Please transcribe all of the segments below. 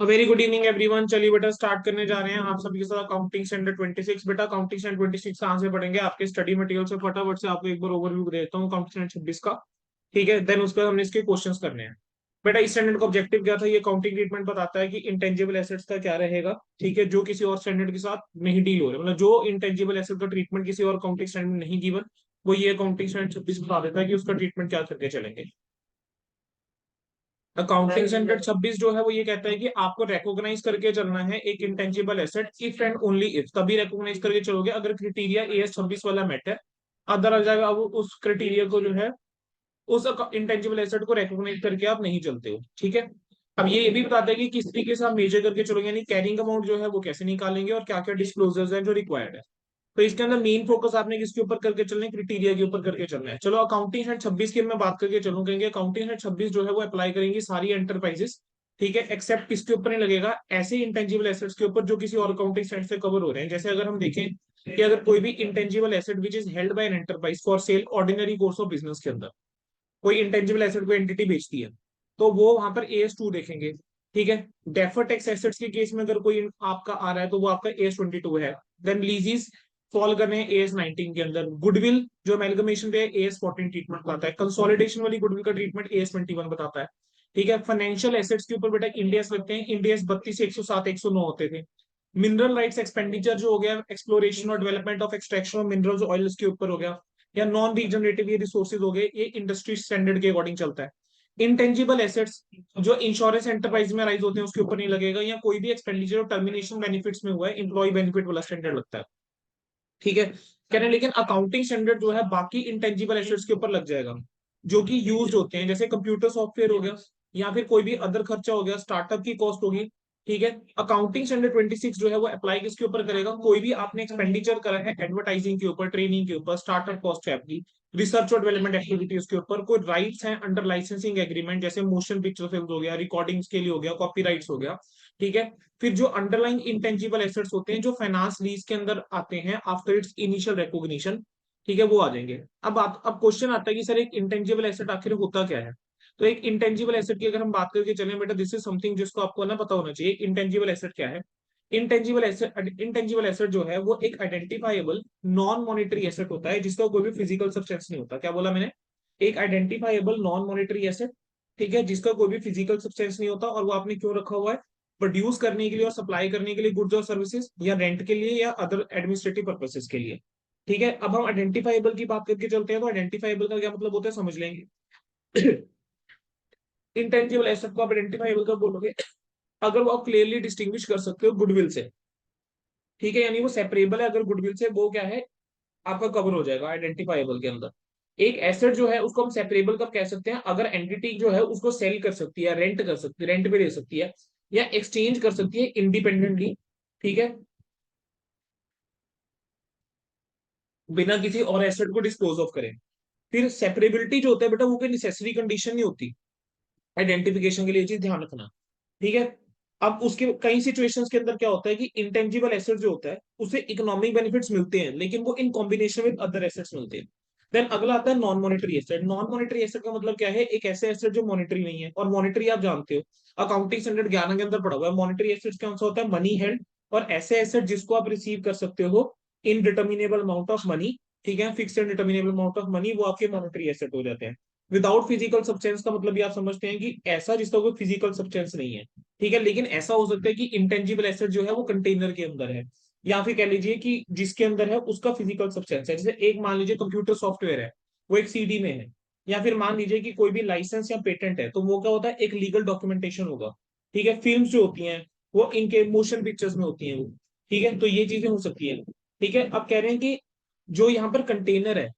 Very good evening everyone. चलिए बेटा start करने जा रहे हैं आप सभी के साथ अकाउंटिंग स्टैंडर्ड 26। बेटा अकाउंटिंग स्टैंडर्ड 26 कहाँ से पढ़ेंगे? आपके स्टडी मटेरियल से। फटाफट से आपको एक बार ओवरव्यू देता हूँ अकाउंटिंग स्टैंडर्ड 26 का। ठीक है, देन उस पर हमने इसके क्वेश्चंस करने हैं। बेटा इस स्टैंडर्ड का ऑब्जेक्टिव क्या था? ये अकाउंटिंग ट्रीटमेंट बताता है कि इंटेंजिबल एसेट्स का क्या रहेगा। ठीक है, जो किसी और स्टैंडर्ड के साथ नहीं डील हो रहा, मतलब जो इंटेंजिबल एसेट का ट्रीटमेंट किसी और अकाउंटिंग स्टैंडर्ड में नहीं गिवन, वो ये अकाउंटिंग स्टैंडर्ड 26 बता देता है कि उसका ट्रीटमेंट क्या करके चलेंगे। अकाउंटिंग स्टैंडर्ड 26 जो है वो ये कहता है कि आपको रिकॉग्नाइज करके चलना है एक intangible asset, if and only if, तभी रिकॉग्नाइज करके चलोगे अगर क्राइटेरिया एएस 26 वाला मेट है। अदर आ जाएगा, अब उस क्राइटेरिया को जो है उस इंटेंजिबल एसेट को रिकॉग्नाइज करके आप नहीं चलते हो। ठीक है, अब ये भी बताता है कि किस तरीके से आप मेजर करके चलोगे, यानी कैरिंग अमाउंट जो है वो कैसे निकालेंगे और क्या क्या डिस्क्लोजर्स हैं जो रिक्वायर्ड है। तो इसके अंदर मेन फोकस आपने किसके ऊपर करके चलना है? क्राइटेरिया के ऊपर करके चलना है। चलो अकाउंटिंग हेड 26 की मैं बात करके चलूं, कहेंगे अकाउंटिंग हेड 26 जो है वो अप्लाई करेंगी सारी एंटरप्राइजेस। ठीक है, एक्सेप्ट किसके ऊपर नहीं लगेगा? ऐसे इंटेंजिबल एसेट्स के ऊपर जो किसी और अकाउंटिंग स्टैंडर्ड से कवर हो रहे हैं। जैसे अगर हम देखें कि अगर कोई भी intangible asset which is held by an enterprise for sale ordinary course of business के अंदर कोई इंटेंजिबल एसेट को एंटिटी बेचती है, तो वो वहां पर एएस 2 देखेंगे। ठीक है, डेफर टैक्स एसेट्स के केस में अगर कोई आपका आ रहा है तो वो आपका एएस 22 है। देन लीजेस फॉल कर रहे हैं एएस 19 के अंदर। गुडविल जो अमेलगमेशन पे एएस 14 ट्रीटमेंट बताता है। कंसोलिडेशन वाली गुडविल का ट्रीटमेंट एएस 21 बताता है। ठीक है, फाइनेंशियल एसेट्स के ऊपर बेटा इंडियस लगते हैं। इंडियस 32, 107, 109 होते थे। मिनरल राइट्स एक्सपेंडिचर जो हो गया, एक्सप्लोरेशन और development of extraction of minerals oils के ऊपर हो गया, या नॉन रीजनरेटिव ये रिसोर्सेज हो गए, ये इंडस्ट्री स्टैंडर्ड के अकॉर्डिंग चलता है। इंटेंजिबल एसेट्स जो इंश्योरेंस एंटरप्राइज में राइज होते हैं उसके ऊपर नहीं लगेगा, या कोई भी एक्सपेंडिचर और टर्मिनेशन बेनिफिट्स में हुआ है, इंप्लॉय बेनिफिट वाला स्टैंडर्ड लगता है। ठीक है, कह रहे हैं लेकिन अकाउंटिंग स्टैंडर्ड जो है बाकी इंटेंजिबल एसेट्स के ऊपर लग जाएगा जो कि यूज होते हैं, जैसे कंप्यूटर सॉफ्टवेयर हो गया या फिर कोई भी अदर खर्चा हो गया, स्टार्टअप की कॉस्ट होगी। ठीक है, अकाउंटिंग स्टैंडर्ड 26 जो है वो अप्लाई किसके ऊपर करेगा? कोई भी आपने एक्सपेंडिचर करा है एडवर्टाइजिंग के ऊपर, ट्रेनिंग के ऊपर, स्टार्टअप कॉस्ट है आपकी, रिसर्च और डेवलपमेंट एक्टिविटीज के ऊपर, कोई राइट्स हैं अंडर लाइसेंसिंग एग्रीमेंट, जैसे मोशन पिक्चर फिल्म हो गया, रिकॉर्डिंग्स के लिए हो गया, कॉपी हो गया। ठीक है, फिर जो अंडरलाइंग इंटेंजिबल एसेट्स होते हैं जो फाइनेंस लीज के अंदर आते हैं आफ्टर इट्स इनिशियल रिकॉग्निशन, ठीक है, वो आ जाएंगे। अब क्वेश्चन आता है कि सर एक इंटेंजिबल एसेट आखिर होता क्या है? तो एक इंटेंजिबल एसेट की अगर हम बात करके चलें बेटा, दिस इज समथिंग जिसको आपको ना पता होना चाहिए। इंटेंजिबल एसेट क्या है? इंटेंजिबल एसेट जो है वो एक आइडेंटिफाइबल नॉन मॉनिटरी एसेट होता है जिसका कोई भी फिजिकल सब्सटेंस नहीं होता। क्या बोला मैंने? एक आइडेंटिफाइबल नॉन मॉनिटरी एसेट, ठीक है, जिसका कोई भी फिजिकल सब्सटेंस नहीं होता, और वो आपने क्यों रखा हुआ है? प्रोड्यूस करने के लिए और सप्लाई करने के लिए गुड्स और सर्विसेज, या रेंट के लिए, या अदर एडमिनिस्ट्रेटिव पर्पसेस के लिए। ठीक है, अब हम आइडेंटिफाइबल की बात करके चलते हैं। तो आइडेंटिफाइबल का क्या मतलब होता है समझ लेंगे। इंटेंजिबल एसेट को आप आइडेंटिफाइबल का बोलोगे अगर वो आप क्लियरली डिस्टिंग्विश कर सकते हो गुडविल से। ठीक है, यानी वो सेपरेबल है अगर गुडविल से, वो क्या है आपका कवर हो जाएगा आइडेंटिफाइबल के अंदर। एक एसेट जो है उसको हम सेपरेबल कब कह सकते हैं? अगर एंटिटी जो है उसको सेल कर सकती है, रेंट कर सकती है, रेंट पे दे सकती है, या एक्सचेंज कर सकती है इंडिपेंडेंटली। ठीक है, बिना किसी और एसेट को डिस्पोज ऑफ करें। फिर सेपरेबिलिटी जो होता है बेटा वो कोई नेसेसरी कंडीशन नहीं होती आइडेंटिफिकेशन के लिए, ये चीज ध्यान रखना। ठीक है, अब उसके कई सिचुएशंस के अंदर क्या होता है कि इंटेंजिबल एसेट जो होता है उसे इकोनॉमिक बेनिफिट्स मिलते हैं लेकिन वो in combination with other assets मिलते हैं। देन अगला आता है non monetary asset. Non monetary asset का मतलब क्या है? एक ऐसे एसेट जो मॉनिटरी नहीं है, और मॉनिटरी आप जानते हो अकाउंटिंग स्टैंडर्ड 11 के अंदर पढ़ा हुआ है। मॉनिटरी एसेट कौन सा होता है? मनी हेल्ड, और ऐसे एसेट जिसको आप रिसीव कर सकते हो इन डिटर्मिनेबल अमाउंट ऑफ मनी। ठीक है, fix and determinable amount of money, वो आपके मॉनिटरी एसेट हो जाते हैं। विदाउट फिजिकल सब्सटेंस का मतलब भी आप समझते हैं कि ऐसा जिसका कोई फिजिकल सब्सटेंस नहीं है। ठीक है, लेकिन ऐसा हो सकता है कि इंटेंजिबल एसेट जो है वो कंटेनर के अंदर है, या फिर कह लीजिए कि जिसके अंदर है उसका फिजिकल सब्सटेंस है। जैसे एक मान लीजिए कंप्यूटर सॉफ्टवेयर है, वो एक सीडी में है, या फिर मान लीजिए कि कोई भी लाइसेंस या पेटेंट है, तो वो क्या होता है? एक लीगल डॉक्यूमेंटेशन होगा। ठीक है, फिल्म जो होती हैं वो इनके मोशन पिक्चर्स में होती हैं वो। ठीक है, तो ये चीजें हो सकती है। ठीक है, अब कह रहे हैं कि जो यहाँ पर कंटेनर है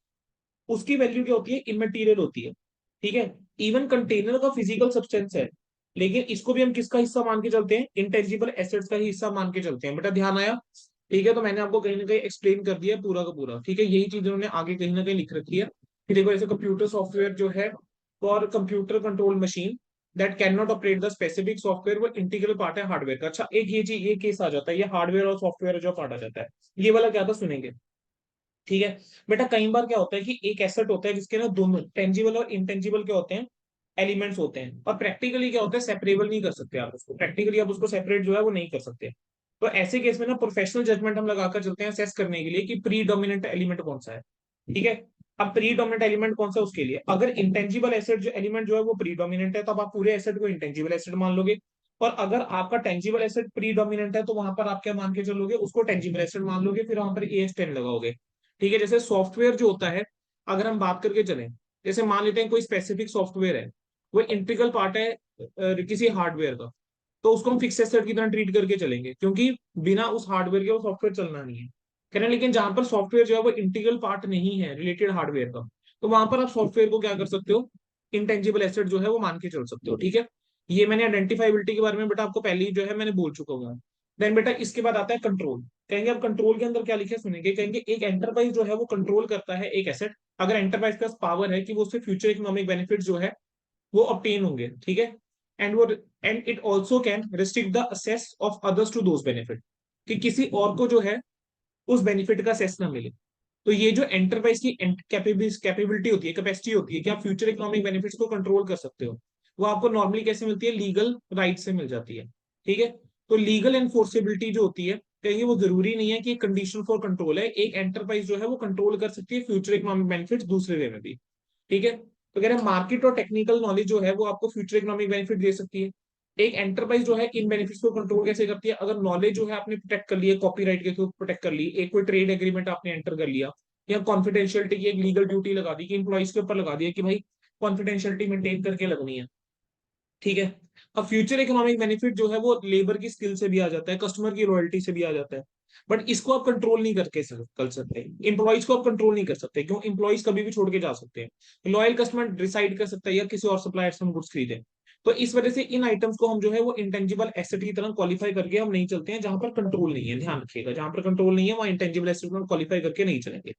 उसकी वैल्यू क्या होती है? इमेटीरियल होती है। ठीक है, इवन कंटेनर का फिजिकल सब्सटेंस है, लेकिन इसको भी हम किसका हिस्सा मान के चलते हैं? इंटेंजिबल एसेट्स का ही हिस्सा मान के चलते हैं। बेटा ध्यान आया? ठीक है, तो मैंने आपको कहीं ना कहीं एक्सप्लेन कर दिया पूरा का पूरा। ठीक है, यही चीज उन्होंने आगे कहीं ना कहीं लिख रखी है कि देखो ऐसे कंप्यूटर सॉफ्टवेयर जो है for computer control machine that can not operate the specific software, वो इंटीग्रल पार्ट है हार्डवेयर का। अच्छा, एक ये चीज ये केस आ जाता है, ये हार्डवेयर और सॉफ्टवेयर जो पार्ट आ जाता है, ये वाला क्या था सुनेंगे। ठीक है बेटा, कई बार क्या होता है कि एक एसेट होता है जिसके ना दोनों टेंजिबल और इंटेंजिबल क्या होते हैं, एलिमेंट्स होते हैं, और प्रैक्टिकली क्या होता है, सेपरेबल नहीं कर सकते आप उसको, प्रैक्टिकली आप उसको सेपरेट जो है वो नहीं कर सकते। तो ऐसे केस में ना प्रोफेशनल जजमेंट हम लगाकर चलते हैं असेस करने के लिए कि प्री डोमिनेंट एलिमेंट कौन सा है। ठीक है। अब प्री डोमिनेंट एलिमेंट कौन सा है उसके लिए, अगर इंटेंजिबल एसेट जो एलिमेंट जो है वो प्री डोमिनेंट है, तो आप पूरे एसेट को इंटेंजिबल एसेट मान लोगे। और अगर आपका टेंजिबल एसेट प्री डोमिनेंट है, तो वहां पर आप क्या मान के चलोगे, उसको टेंजिबल एसेट मान लोगे, फिर वहां पर AS10 लगाओगे। ठीक है। जैसे सॉफ्टवेयर जो होता है, अगर हम बात करके चलें, जैसे मान लेते हैं कोई स्पेसिफिक सॉफ्टवेयर है, वो इंटीग्रल पार्ट है किसी हार्डवेयर का, तो उसको हम फिक्स एसेट की तरह ट्रीट करके चलेंगे, क्योंकि बिना उस हार्डवेयर के वो सॉफ्टवेयर चलना नहीं है। कह रहे हैं लेकिन जहां पर सॉफ्टवेयर जो है वो इंटीग्रल पार्ट नहीं है रिलेटेड हार्डवेयर का, तो वहां पर आप सॉफ्टवेयर को क्या कर सकते हो, इंटेंजिबल एसेट जो है वो मान के चल सकते हो। ठीक है। ये मैंने आइडेंटिफाइबिलिटी के बारे में बेटा आपको पहले ही जो है मैंने बोल चुका हूँ। देन बेटा इसके बाद आता है कंट्रोल। कहेंगे अब कंट्रोल के अंदर क्या लिखे सुनेंगे, कहेंगे एक एंटरप्राइज जो है वो कंट्रोल करता है एक एसेट, अगर एंटरप्राइज के पास पावर है कि वो उससे फ्यूचर इकोनॉमिक बेनिफिट जो है वो ऑब्टेन होंगे। ठीक है। एंड वो and it also can restrict the access of others to those benefit, कि किसी और को जो है उस बेनिफिट का असेस ना मिले। तो ये जो एंटरप्राइज की कैपेबिलिटी होती है, कैपेसिटी होती है कि आप फ्यूचर इकोनॉमिक बेनिफिट्स को कंट्रोल कर सकते हो, वो आपको नॉर्मली कैसे मिलती है, लीगल राइट से मिल जाती है। ठीक है। तो लीगल एनफोर्सेबिलिटी जो होती है, कहेंगे वो जरूरी नहीं है कि कंडीशन फॉर कंट्रोल है, एक एंटरप्राइज जो है वो कंट्रोल कर सकती है फ्यूचर इकोनॉमिक बेनिफिट्स दूसरे वे में भी। ठीक है। तो कह रहे हैं मार्केट और टेक्निकल नॉलेज जो है वो आपको फ्यूचर इकोनॉमिक बेनिफिट दे सकती है। एक एंटरप्राइज जो है इन बेनिफिट्स को कंट्रोल कैसे करती है, अगर नॉलेज जो है आपने प्रोटेक्ट कर ली है, कॉपीराइट के थ्रू प्रोटेक्ट कर ली, एक कोई ट्रेड एग्रीमेंट आपने एंटर कर लिया, या कॉन्फिडेंशियलिटी की एक लीगल ड्यूटी लगा दी कि इंप्लॉइज के ऊपर लगा दिया कि भाई कॉन्फिडेंशियलिटी मेंटेन करके लगनी है। ठीक है। अब फ्यूचर इकोनॉमिक बेनिफिट जो है वो लेबर की स्किल से भी आ जाता है, कस्टमर की रॉयल्टी से भी आ जाता है, बट इसको आप कंट्रोल नहीं करके कर सकते, इंप्लॉइज को आप कंट्रोल नहीं कर सकते, क्यों, इंप्लॉइज कभी भी छोड़ के जा सकते हैं, लॉयल कस्टमर डिसाइड कर सकता है या किसी और सप्लायर से हम गुड्स खरीदें। तो इस वजह से इन आइटम्स को हम जो है वो इंटेंजिबल एसेट की तरह क्वालिफाई करके हम नहीं चलते हैं, जहां पर कंट्रोल नहीं है, ध्यान रखिएगा, जहां पर कंट्रोल नहीं है वहां इंटेंजिबल एसेट को क्वालिफाई करके नहीं चलेंगे।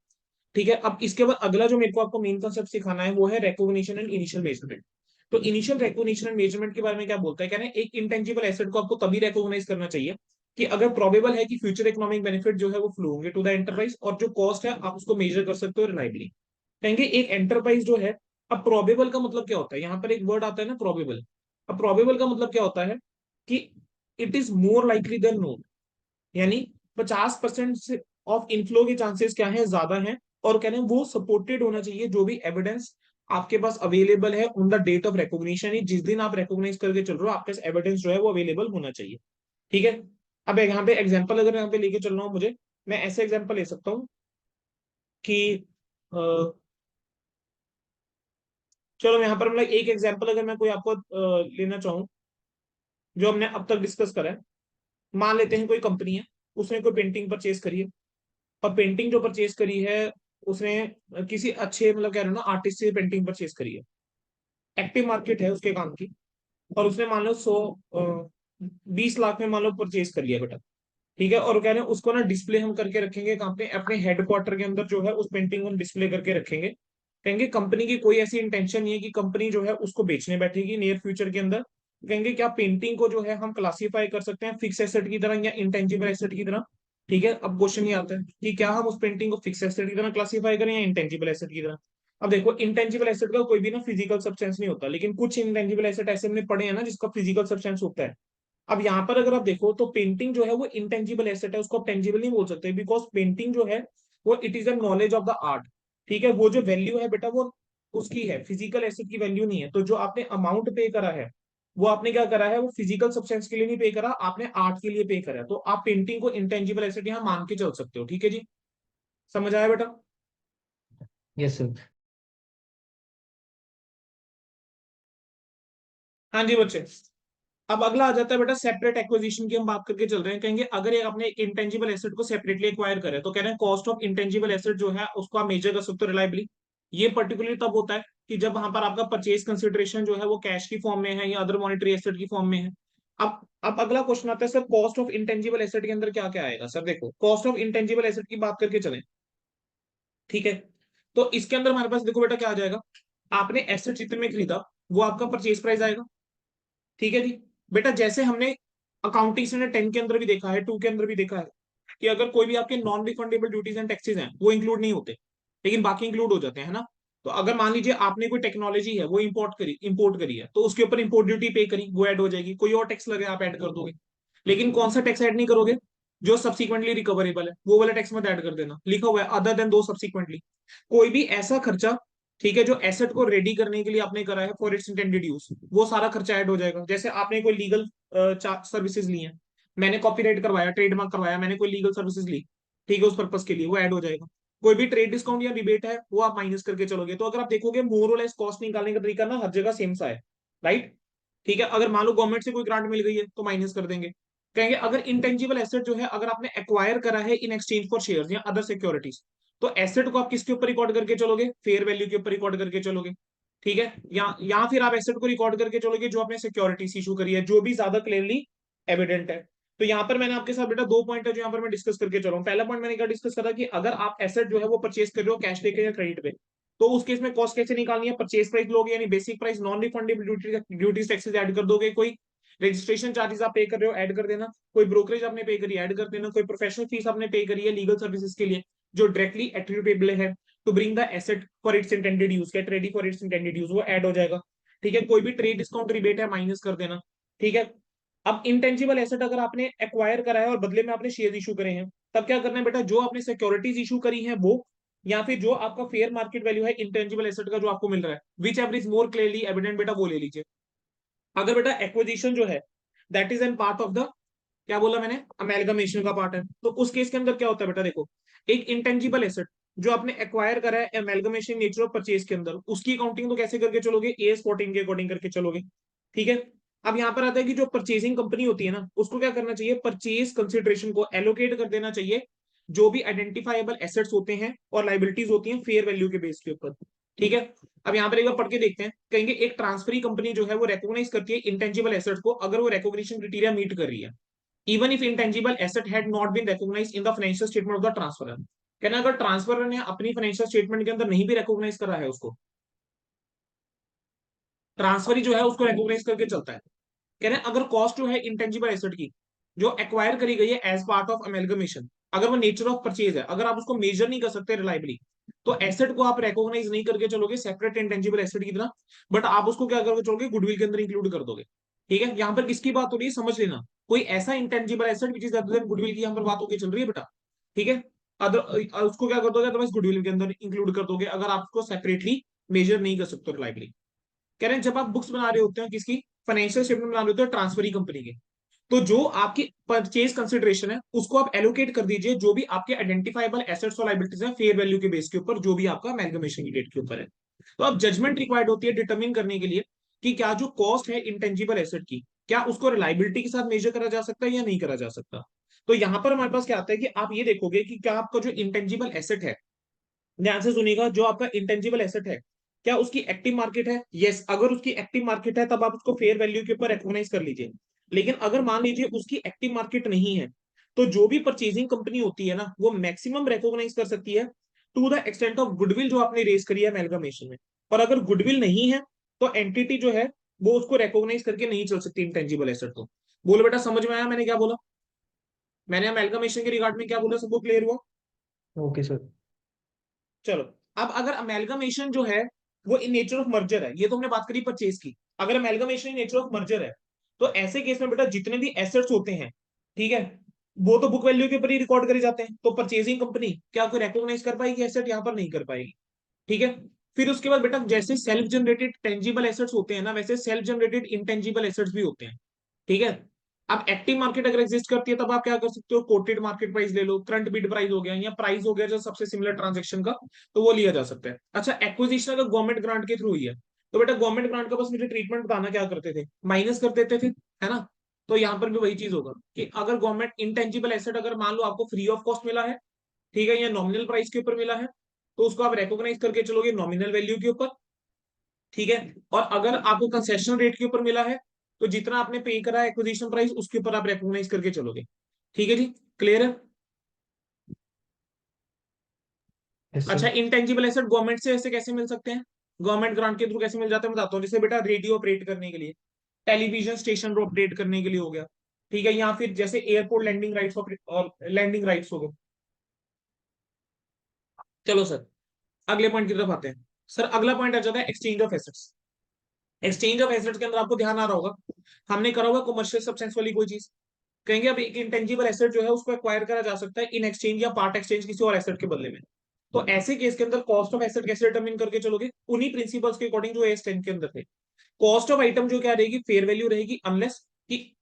ठीक है। अब इसके बाद अगला जो मेरे को आपको मेन कंसेप्ट सिखाना है वो है रिकॉग्निशन एंड इनिशियल मेजरमेंट। तो इनिशियल रिकॉग्निशन एंड मेजरमेंट के बारे में क्या बोलता है, कहना है एक इंटेंजिबल एसेट को आपको तभी रिकॉग्नाइज करना चाहिए कि अगर प्रोबेबल है कि फ्यूचर इकोनॉमिक बेनिफिट जो है वो फ्लो होंगे टू द एंटरप्राइज, और जो कॉस्ट है आप उसको मेजर कर सकते हो रिलायबली। कहेंगे एक एंटरप्राइज जो है, अब प्रोबेबल का मतलब क्या होता है, यहाँ पर एक वर्ड आता है ना प्रोबेबल। अब प्रोबेबल का मतलब क्या होता है कि it is more likely than not, यानी 50% से ऑफ इनफ्लो के चांसेस क्या है, ज्यादा है। और कह रहे हैं वो सपोर्टेड होना चाहिए, जो भी एविडेंस आपके पास अवेलेबल है on the date of recognition, ही जिस दिन आप रिकॉग्नाइज करके चल रहे हो आपके पास एविडेंस जो है वो अवेलेबल होना चाहिए। ठीक है। अब यहाँ पे एग्जांपल अगर यहाँ पे लेके चल रहा हूँ मुझे, मैं ऐसे एग्जांपल ले सकता हूँ कि अ, चलो यहाँ पर मतलब एक एग्जांपल अगर मैं कोई आपको लेना चाहूँ जो हमने अब तक डिस्कस करा है, मान लेते हैं कोई कंपनी है, उसने कोई पेंटिंग परचेज करी है, और पेंटिंग जो परचेज करी है उसने किसी अच्छे मतलब कह रहे हो ना आर्टिस्ट से पेंटिंग परचेज करी है, एक्टिव मार्केट है उसके काम की, और उसने मान लो 20 लाख में मान लो परचेज कर लिया बेटा। ठीक है। और कह रहे हैं उसको ना डिस्प्ले हम करके रखेंगे कहाँ पे, अपने हेडक्वार्टर के अंदर जो है उस पेंटिंग को डिस्प्ले करके रखेंगे। कहेंगे कंपनी की कोई ऐसी इंटेंशन नहीं है कि कंपनी जो है उसको बेचने बैठेगी नियर फ्यूचर के अंदर। कहेंगे क्या पेंटिंग को जो है हम क्लासीफाई कर सकते हैं फिक्स एसेट की तरह या इंटेंजिबल एसेट की तरह। ठीक है। अब क्वेश्चन ये आता है कि क्या हम उस पेंटिंग को फिक्स एसेट की तरह क्लासीफाई करें या इंटेंजिबल एसेट की तरह। अब देखो इंटेंजिबल एसेट का कोई भी ना फिजिकल सब्सटेंस नहीं होता, लेकिन कुछ इंटेंजिबल एसेट ऐसे हमने पढ़े हैं ना जिसका फिजिकल सब्सटेंस होता है। अब यहाँ पर अगर आप देखो तो पेंटिंग जो है वो इंटेंजिबल एसेट है, उसको आप टेंजिबल नहीं बोल सकते, बिकॉज पेंटिंग जो है वो it is a knowledge of the art. ठीक है। वो जो वैल्यू है बेटा वो उसकी है, फिजिकल एसेट की वैल्यू नहीं है। तो जो आपने अमाउंट पे करा है वो आपने क्या करा है, वो फिजिकल सब्सटेंस के लिए नहीं पे करा, आपने आर्ट के लिए पे करा है। तो आप पेंटिंग को इंटेंजिबल एसेट यहाँ मान के चल सकते हो। ठीक है जी, समझ आया बेटा। Yes sir. हाँ जी बच्चे। अब अगला आ जाता है बेटा सेपरेट एक्विजिशन की हम बात करके चल रहे हैं। कहेंगे अगर ये आपने इंटेंजिबल एसेट को सेपरेटली एक्वायर करे तो कह रहे हैं कॉस्ट ऑफ इंटेंजिबल एसेट जो है उसको आप मेजर कर सकते हो रिलायबली। ये पर्टिकुलरली तब होता है कि जब वहां पर आपका परचेज कंसिडरेशन जो है वो कैश की फॉर्म में है या अदर मॉनेटरी एसेट की फॉर्म में है। अब अगला क्वेश्चन आता है sir cost of intangible asset के अंदर क्या क्या आएगा। सर देखो कॉस्ट ऑफ इंटेंजिबल एसेट की बात करके चलें। ठीक है। तो इसके अंदर हमारे पास देखो बेटा क्या आ जाएगा, आपने एसेट जितने में खरीदा वो आपका परचेज प्राइस आएगा। ठीक है जी। बेटा जैसे हमने अकाउंटिंग से 10 के अंदर भी देखा है, 2 के अंदर भी देखा है कि अगर कोई भी आपके non refundable duties and taxes हैं वो इंक्लूड नहीं होते, लेकिन बाकी इंक्लूड हो जाते हैं, है ना। तो अगर मान लीजिए आपने कोई टेक्नोलॉजी है वो इंपोर्ट करी है, तो उसके ऊपर इंपोर्ट ड्यूटी पे करी, वो ऐड हो जाएगी। कोई और टैक्स लगे आप ऐड कर दोगे, लेकिन कौन सा टैक्स ऐड नहीं करोगे? जो सब्सिक्वेंटली रिकवरेबल है वो वाला टैक्स मत ऐड कर देना, लिखा हुआ है अदर देन दो सब्सिक्वेंटली। कोई भी ऐसा खर्चा, ठीक है, जो एसेट को रेडी करने के लिए आपने करा है फॉर इट्स इंटेंडेड यूज, वो सारा खर्चा ऐड हो जाएगा। जैसे आपने कोई लीगल सर्विसेज ली है, मैंने कॉपीराइट करवाया, ट्रेडमार्क करवाया, मैंने कोई लीगल सर्विसेज ली, ठीक है, उस पर्पज के लिए वो ऐड हो जाएगा। कोई भी ट्रेड डिस्काउंट या रिबेट है वो आप माइनस करके चलोगे। तो अगर आप देखोगे मोर और लेस कॉस्ट निकालने का तरीका ना हर जगह सेम सा है, राइट? ठीक है, अगर मान लो गवर्नमेंट से कोई ग्रांट मिल गई है तो माइनस कर देंगे। कहेंगे अगर इंटेंजिबल एसेट जो है अगर आपने एक्वायर करा है इन एक्सचेंज फॉर शेयर्स या अदर सिक्योरिटीज, तो एसेट को आप किसके ऊपर रिकॉर्ड करके चलोगे? फेयर वैल्यू के ऊपर रिकॉर्ड करके चलोगे, ठीक है। या फिर आप एसेट को रिकॉर्ड करके चलोगे जो आपने सिक्योरिटीज इशू करी है, जो भी ज्यादा क्लियरली एविडेंट है। तो यहाँ पर मैंने आपके साथ बेटा दो पॉइंट है जो यहाँ पर मैं डिस्कस करके चला हूँ। पहला पॉइंट मैंने क्या डिस्कस करा कि अगर आप एसेट जो है वो परचेज कर रहे हो कैश देके या क्रेडिट पे, तो उस केस में कॉस्ट कैसे निकालनी है? परचेज प्राइस लोगे यानी basic price, non refundable duties taxes add कर दोगे, कोई रजिस्ट्रेशन चार्जेस आप पे कर रहे हो ऐड कर देना, कोई ब्रोकरेज आपने पे करी ऐड कर देना, कोई प्रोफेशनल फीस आपने पे करी है लीगल सर्विसेज के लिए जो डायरेक्टली एट्रीब्यूटेबल है to bring the asset for its intended use, get ready for its intended use, वो ऐड हो जाएगा। ठीक है, कोई भी ट्रेड डिस्काउंट रिबेट है माइनस कर देना। ठीक है, अब इंटेंजिबल एसेट अगर आपने एक्वायर करा है और बदले में आपने शेयर इशू करे हैं, तब क्या करना है बेटा? जो आपने सिक्योरिटीज इशू करी है वो, या फिर जो आपका फेयर मार्केट वैल्यू है इंटेंजिबल एसेट का जो आपको मिल रहा है, which ever is more clearly evident, बेटा वो ले लीजिए। अगर बेटा एक्विजिशन जो है that is an part of the, क्या बोला मैंने, अमेलगमेशन का पार्ट है, तो उस केस के अंदर क्या होता है बेटा? देखो, एक इंटेंजिबल एसेट जो आपने एक्वायर करा है एमेलगमेशन नेचर ऑफ परचेज के अंदर, उसकी अकाउंटिंग तो कैसे करके चलोगे? एएस 14 के अकॉर्डिंग करके चलोगे। ठीक है, अब यहां पर आता है कि जो परचेजिंग कंपनी होती है ना, उसको क्या करना चाहिए? परचेज कंसिडरेशन को एलोकेट कर देना चाहिए जो भी आइडेंटिफाइबल एसेट्स होते हैं और लाइबिलिटीज होती हैं फेयर वैल्यू के बेस के ऊपर। ठीक है, अब यहाँ पर एक बार पढ़ के देखते हैं। कहेंगे एक ट्रांसफरी कंपनी जो है वो रेकॉग्नाइज करती है इंटेंजिबल एसेट्स को अगर वो रेकॉग्निशन क्राइटेरिया मीट कर रही है, even if intangible asset had not been recognized in the financial statement of the transferor। कहना अगर ट्रांसफर ने अपनी फाइनेंशियल स्टेटमेंट के अंदर नहीं भी रिकॉग्नाइज करा है उसको, ट्रांसफर ही जो है उसको रिकॉग्नाइज करके चलता है। कह रहे हैं अगर कॉस्ट जो है इंटेंजिबल एसेट की जो एक्वायर करी गई है एज पार्ट ऑफ अमेलगमेशन, अगर वो नेचर ऑफ परचेज है, अगर आप उसको मेजर नहीं कर सकते रिलायबली, तो एसेट को आप रिकॉग्नाइज नहीं करके चलोगे सेपरेट इंटेंजिबल एसेट की तरह, बट आप उसको क्या करके चलोगे? गुडविल के अंदर इंक्लूड कर दोगे। ठीक है, यहां पर किसकी बात हो रही है समझ लेना, कोई ऐसा intangible asset which is other than goodwill की यहां पर बात होकर चल रही है बेटा। ठीक है, अदर उसको क्या कर दोगे? अदरवाइज गुडविल के अंदर इंक्लूड कर दोगे अगर आप उसको सेपरेटली मेजर नहीं कर सकते रिलायबली। कह रहे हैं जब आप बुक्स बना रहे होते हैं किसकी, फाइनेंशियल स्टेटमेंट बना रहे होते हैं ट्रांसफरी कंपनी के, तो जो आपकी परचेज कंसिडरेशन है उसको आप एलोकेट कर दीजिए जो भी आपके आइडेंटिफाइबल एसेट्स और लाइबिलिटीज है फेयर वैल्यू के बेस के ऊपर, जो भी आपका अमेलगमेशन की डेट के ऊपर है। तो अब जजमेंट रिक्वायर्ड होती है डिटरमिन करने के लिए कि क्या जो कॉस्ट है इंटेंजिबल एसेट की, क्या उसको रिलायबिलिटी के साथ मेजर करा जा सकता है या नहीं करा जा सकता। तो यहां पर हमारे पास क्या आता है कि आप ये देखोगे कि क्या आपका जो इंटेंजिबल एसेट है, ध्यान से सुनिएगा, जो आपका इंटेंजिबल एसेट है क्या उसकी एक्टिव मार्केट है? यस, अगर उसकी एक्टिव मार्केट है तब आप उसको फेयर वैल्यू के ऊपर रिकॉग्नाइज कर लीजिए। लेकिन अगर मान लीजिए उसकी एक्टिव मार्केट नहीं है, तो जो भी परचेजिंग कंपनी होती है ना वो मैक्सिमम रिकॉग्नाइज कर सकती है to the extent of goodwill जो आपने रेज करी है अमेलगमेशन में। और अगर गुडविल नहीं है तो एंटिटी जो है वो उसको रिकॉग्नाइज करके नहीं चल सकती इंटेंजिबल एसेट को। बोलो बेटा समझ में आया मैंने क्या बोला? मैंने अमेलगमेशन के रिगार्ड में क्या बोला, सबको क्लियर हुआ? Okay sir. चलो, अब अगर अमेलगमेशन जो है वो इन नेचर ऑफ मर्जर है, ये तो हमने बात करी परचेज की, अगर amalgamation in nature of merger है, तो ऐसे केस में बेटा जितने भी एसेट्स होते हैं, ठीक है, वो तो बुक वैल्यू के ऊपर ही रिकॉर्ड करे जाते हैं। तो परचेजिंग कंपनी क्या कोई रिकॉग्नाइज कर पाएगी एसेट? यहाँ पर नहीं कर पाएगी। ठीक है, फिर उसके बाद बेटा जैसे सेल्फ जनरेटेड टेंजिबल एसेट्स होते हैं ना, वैसे सेल्फ जनरेटेड इंटेंजिबल एसेट्स भी होते हैं। ठीक है, अब एक्टिव मार्केट अगर एग्जिस्ट करती है तब आप क्या कर सकते हो? कोटेड मार्केट प्राइस ले लो, करंट बिड प्राइस हो गया या प्राइस हो गया जो सबसे सिमिलर ट्रांजेक्शन का, तो वो लिया जा सकता है। अच्छा, एक्विजिशन अगर गवर्नमेंट ग्रांट के थ्रू हुई है, तो बेटा गवर्नमेंट ग्रांट का बस मुझे ट्रीटमेंट बताना, क्या करते थे? माइनस कर देते थे, है ना? तो यहाँ पर भी वही चीज होगा कि अगर गवर्नमेंट इंटेंजिबल एसेट अगर मान लो आपको फ्री ऑफ कॉस्ट मिला है, ठीक है, या नॉमिनल प्राइस के ऊपर मिला है, तो उसको आप रिकॉग्नाइज करके चलोगे नॉमिनल वैल्यू के ऊपर। ठीक है, और अगर आपको कंसेशन रेट के ऊपर मिला है, तो जितना आपने पे करा है एक्विजिशन प्राइस उसके ऊपर आप रिकॉग्नाइज करके चलोगे। ठीक है जी, क्लियर है? यस अच्छा, सर। इंटेंजिबल एसेट गवर्नमेंट से ऐसे कैसे मिल सकते हैं? गवर्नमेंट ग्रांट के थ्रू कैसे मिल जाते हैं बताता हूँ। जैसे बेटा रेडियो ऑपरेट करने के लिए, टेलीविजन स्टेशन ऑपरेट करने के लिए हो गया, ठीक है, या फिर जैसे एयरपोर्ट लैंडिंग राइट्स और लैंडिंग राइट्स हो गए। चलो सर, अगले पॉइंट की तरफ आते हैं। सर अगला पॉइंट आ जाता है exchange of assets. Exchange of assets के अंदर आपको ध्यान आ रहा होगा, हमने करा होगा कमर्शियल सब्सटेंस वाली कोई चीज, कहेंगे अब एक इंटेंजिबल एसेट जो है उसको एक्वायर करा जा सकता है इन एक्सचेंज या पार्ट एक्सचेंज किसी और एसेट के बदले में। तो ऐसे केस के अंदर कॉस्ट ऑफ एसेट कैसे डिटरमिन करके चलोगे, उन्हीं प्रिंसिपल्स के अकॉर्डिंग जो एस 10 के अंदर थे। कॉस्ट ऑफ आइटम जो क्या रहेगी, फेयर वैल्यू रहेगी, अनलेस कि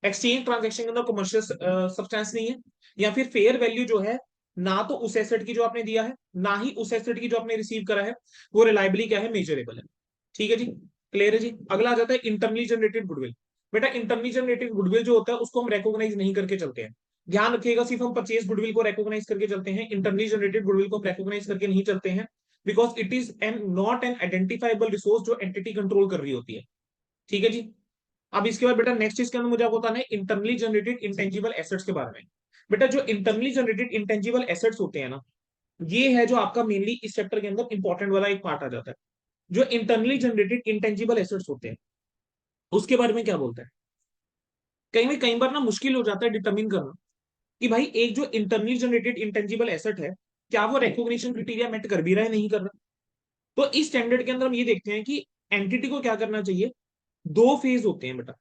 एक्सचेंज ट्रांजेक्शन के अंदर कमर्शियल सब्सटेंस नहीं है, या फिर फेयर वैल्यू जो है ना तो उस एसेट की जो आपने दिया है ना ही उस एसेट की जो आपने रिसीव करा है, वो रिलायबली क्या है, मेजरेबल है। ठीक है जी, क्लियर है जी। अगला आ जाता है इंटरनली जनरेटेड गुडविल। बेटा इंटरनली जनरेटेड गुडविल जो होता है उसको हम रिकॉग्नाइज नहीं करके चलते हैं, ध्यान रखिएगा, सिर्फ हम परचेज गुडविल को रिकॉग्नाइज करके चलते हैं, इंटरनली जनरेटेड गुडविल को हम रिकॉग्नाइज करके नहीं चलते हैं, because it is an not an identifiable resource जो एंटिटी कंट्रोल कर रही होती है। ठीक है जी। अब इसके बाद बेटा नेक्स्ट चीज के अंदर मुझे आपको बताना है इंटरनली जनरेटेड इंटेंजिबल एसेट्स के बारे में। बेटा जो इंटरनली जनरेटेड इंटेंजिबल एसेट्स होते हैं ना, ये है जो आपका मेनली इस चैप्टर के अंदर इंपॉर्टेंट वाला एक पार्ट आ जाता है। जो इंटरनली जनरेटेड इंटेंजिबल एसेट्स होते हैं उसके बारे में क्या बोलता है, कई बार ना मुश्किल हो जाता है डिटरमिन करना कि भाई एक जो इंटरनली जनरेटेड इंटेंजिबल एसेट है क्या वो रिकॉग्निशन क्राइटेरिया मेट कर भी रहा है नहीं कर रहा। तो इस स्टैंडर्ड के अंदर हम ये देखते हैं कि एंटिटी को क्या करना चाहिए, दो फेज होते हैं बेटा।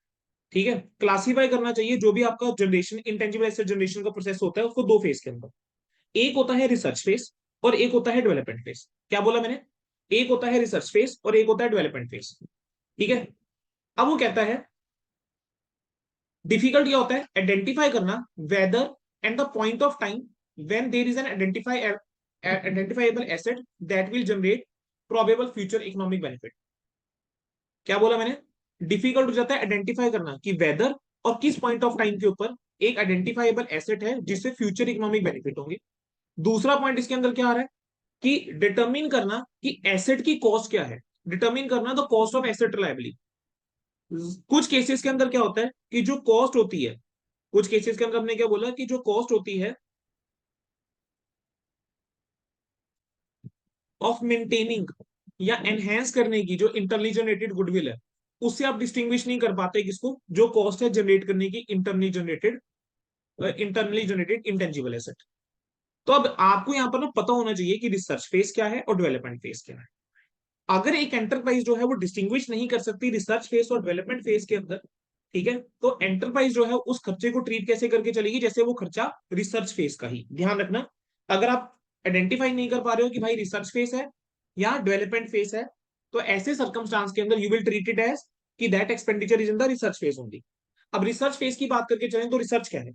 ठीक है, क्लासीफाई करना चाहिए जो भी आपका जनरेशन इंटेंजिबल एसेट जनरेशन का प्रोसेस होता है उसको दो फेज के अंदर, एक होता है रिसर्च फेज और एक होता है डेवलपमेंट फेज। क्या बोला मैंने, एक होता है रिसर्च फेज और एक होता है डेवलपमेंट फेज। ठीक है, अब वो कहता है डिफिकल्ट क्या होता है, आइडेंटिफाई करना whether and the point of time when there is an identifiable asset that will generate probable future economic benefit. क्या बोला मैंने, डिफिकल्ट हो जाता है आइडेंटिफाई करना कि वेदर और किस पॉइंट ऑफ टाइम के ऊपर एक आइडेंटिफाइबल एसेट है जिससे फ्यूचर इकोनॉमिक बेनिफिट होंगे। दूसरा पॉइंट इसके अंदर क्या आ रहा है कि डिटरमिन करना कि एसेट की कॉस्ट क्या है, डिटरमिन करना the cost of asset reliably. कुछ केसेस के अंदर क्या होता है कि जो कॉस्ट होती है, कुछ केसेस के अंदर हमने क्या बोला कि जो कॉस्ट होती है ऑफ मेंटेनिंग या एनहेंस करने की जो इंटरनली जनरेटेड गुडविल है, उससे आप डिस्टिंग्विश नहीं कर पाते किसको, जो कॉस्ट है जनरेट करने की इंटरनली जनरेटेड इंटेंजिबल एसेट। तो अब आपको यहां पर ना पता होना चाहिए कि रिसर्च फेज क्या है और डेवलपमेंट फेज क्या है। अगर एक एंटरप्राइज जो है वो डिस्टिंग्विश नहीं कर सकती रिसर्च फेज और डेवलपमेंट फेज के अंदर, ठीक है, तो एंटरप्राइज जो है उस खर्चे को ट्रीट कैसे करके चलेगी, जैसे वो खर्चा रिसर्च फेज का ही। ध्यान रखना, अगर आप आइडेंटिफाई नहीं कर पा रहे हो कि भाई रिसर्च फेज है या डेवलपमेंट फेज है, तो ऐसे सर्कमस्टांस के अंदर you will treat it as कि that expenditure is in the research phase only. अब रिसर्च फेज की बात करके चलें तो रिसर्च क्या है,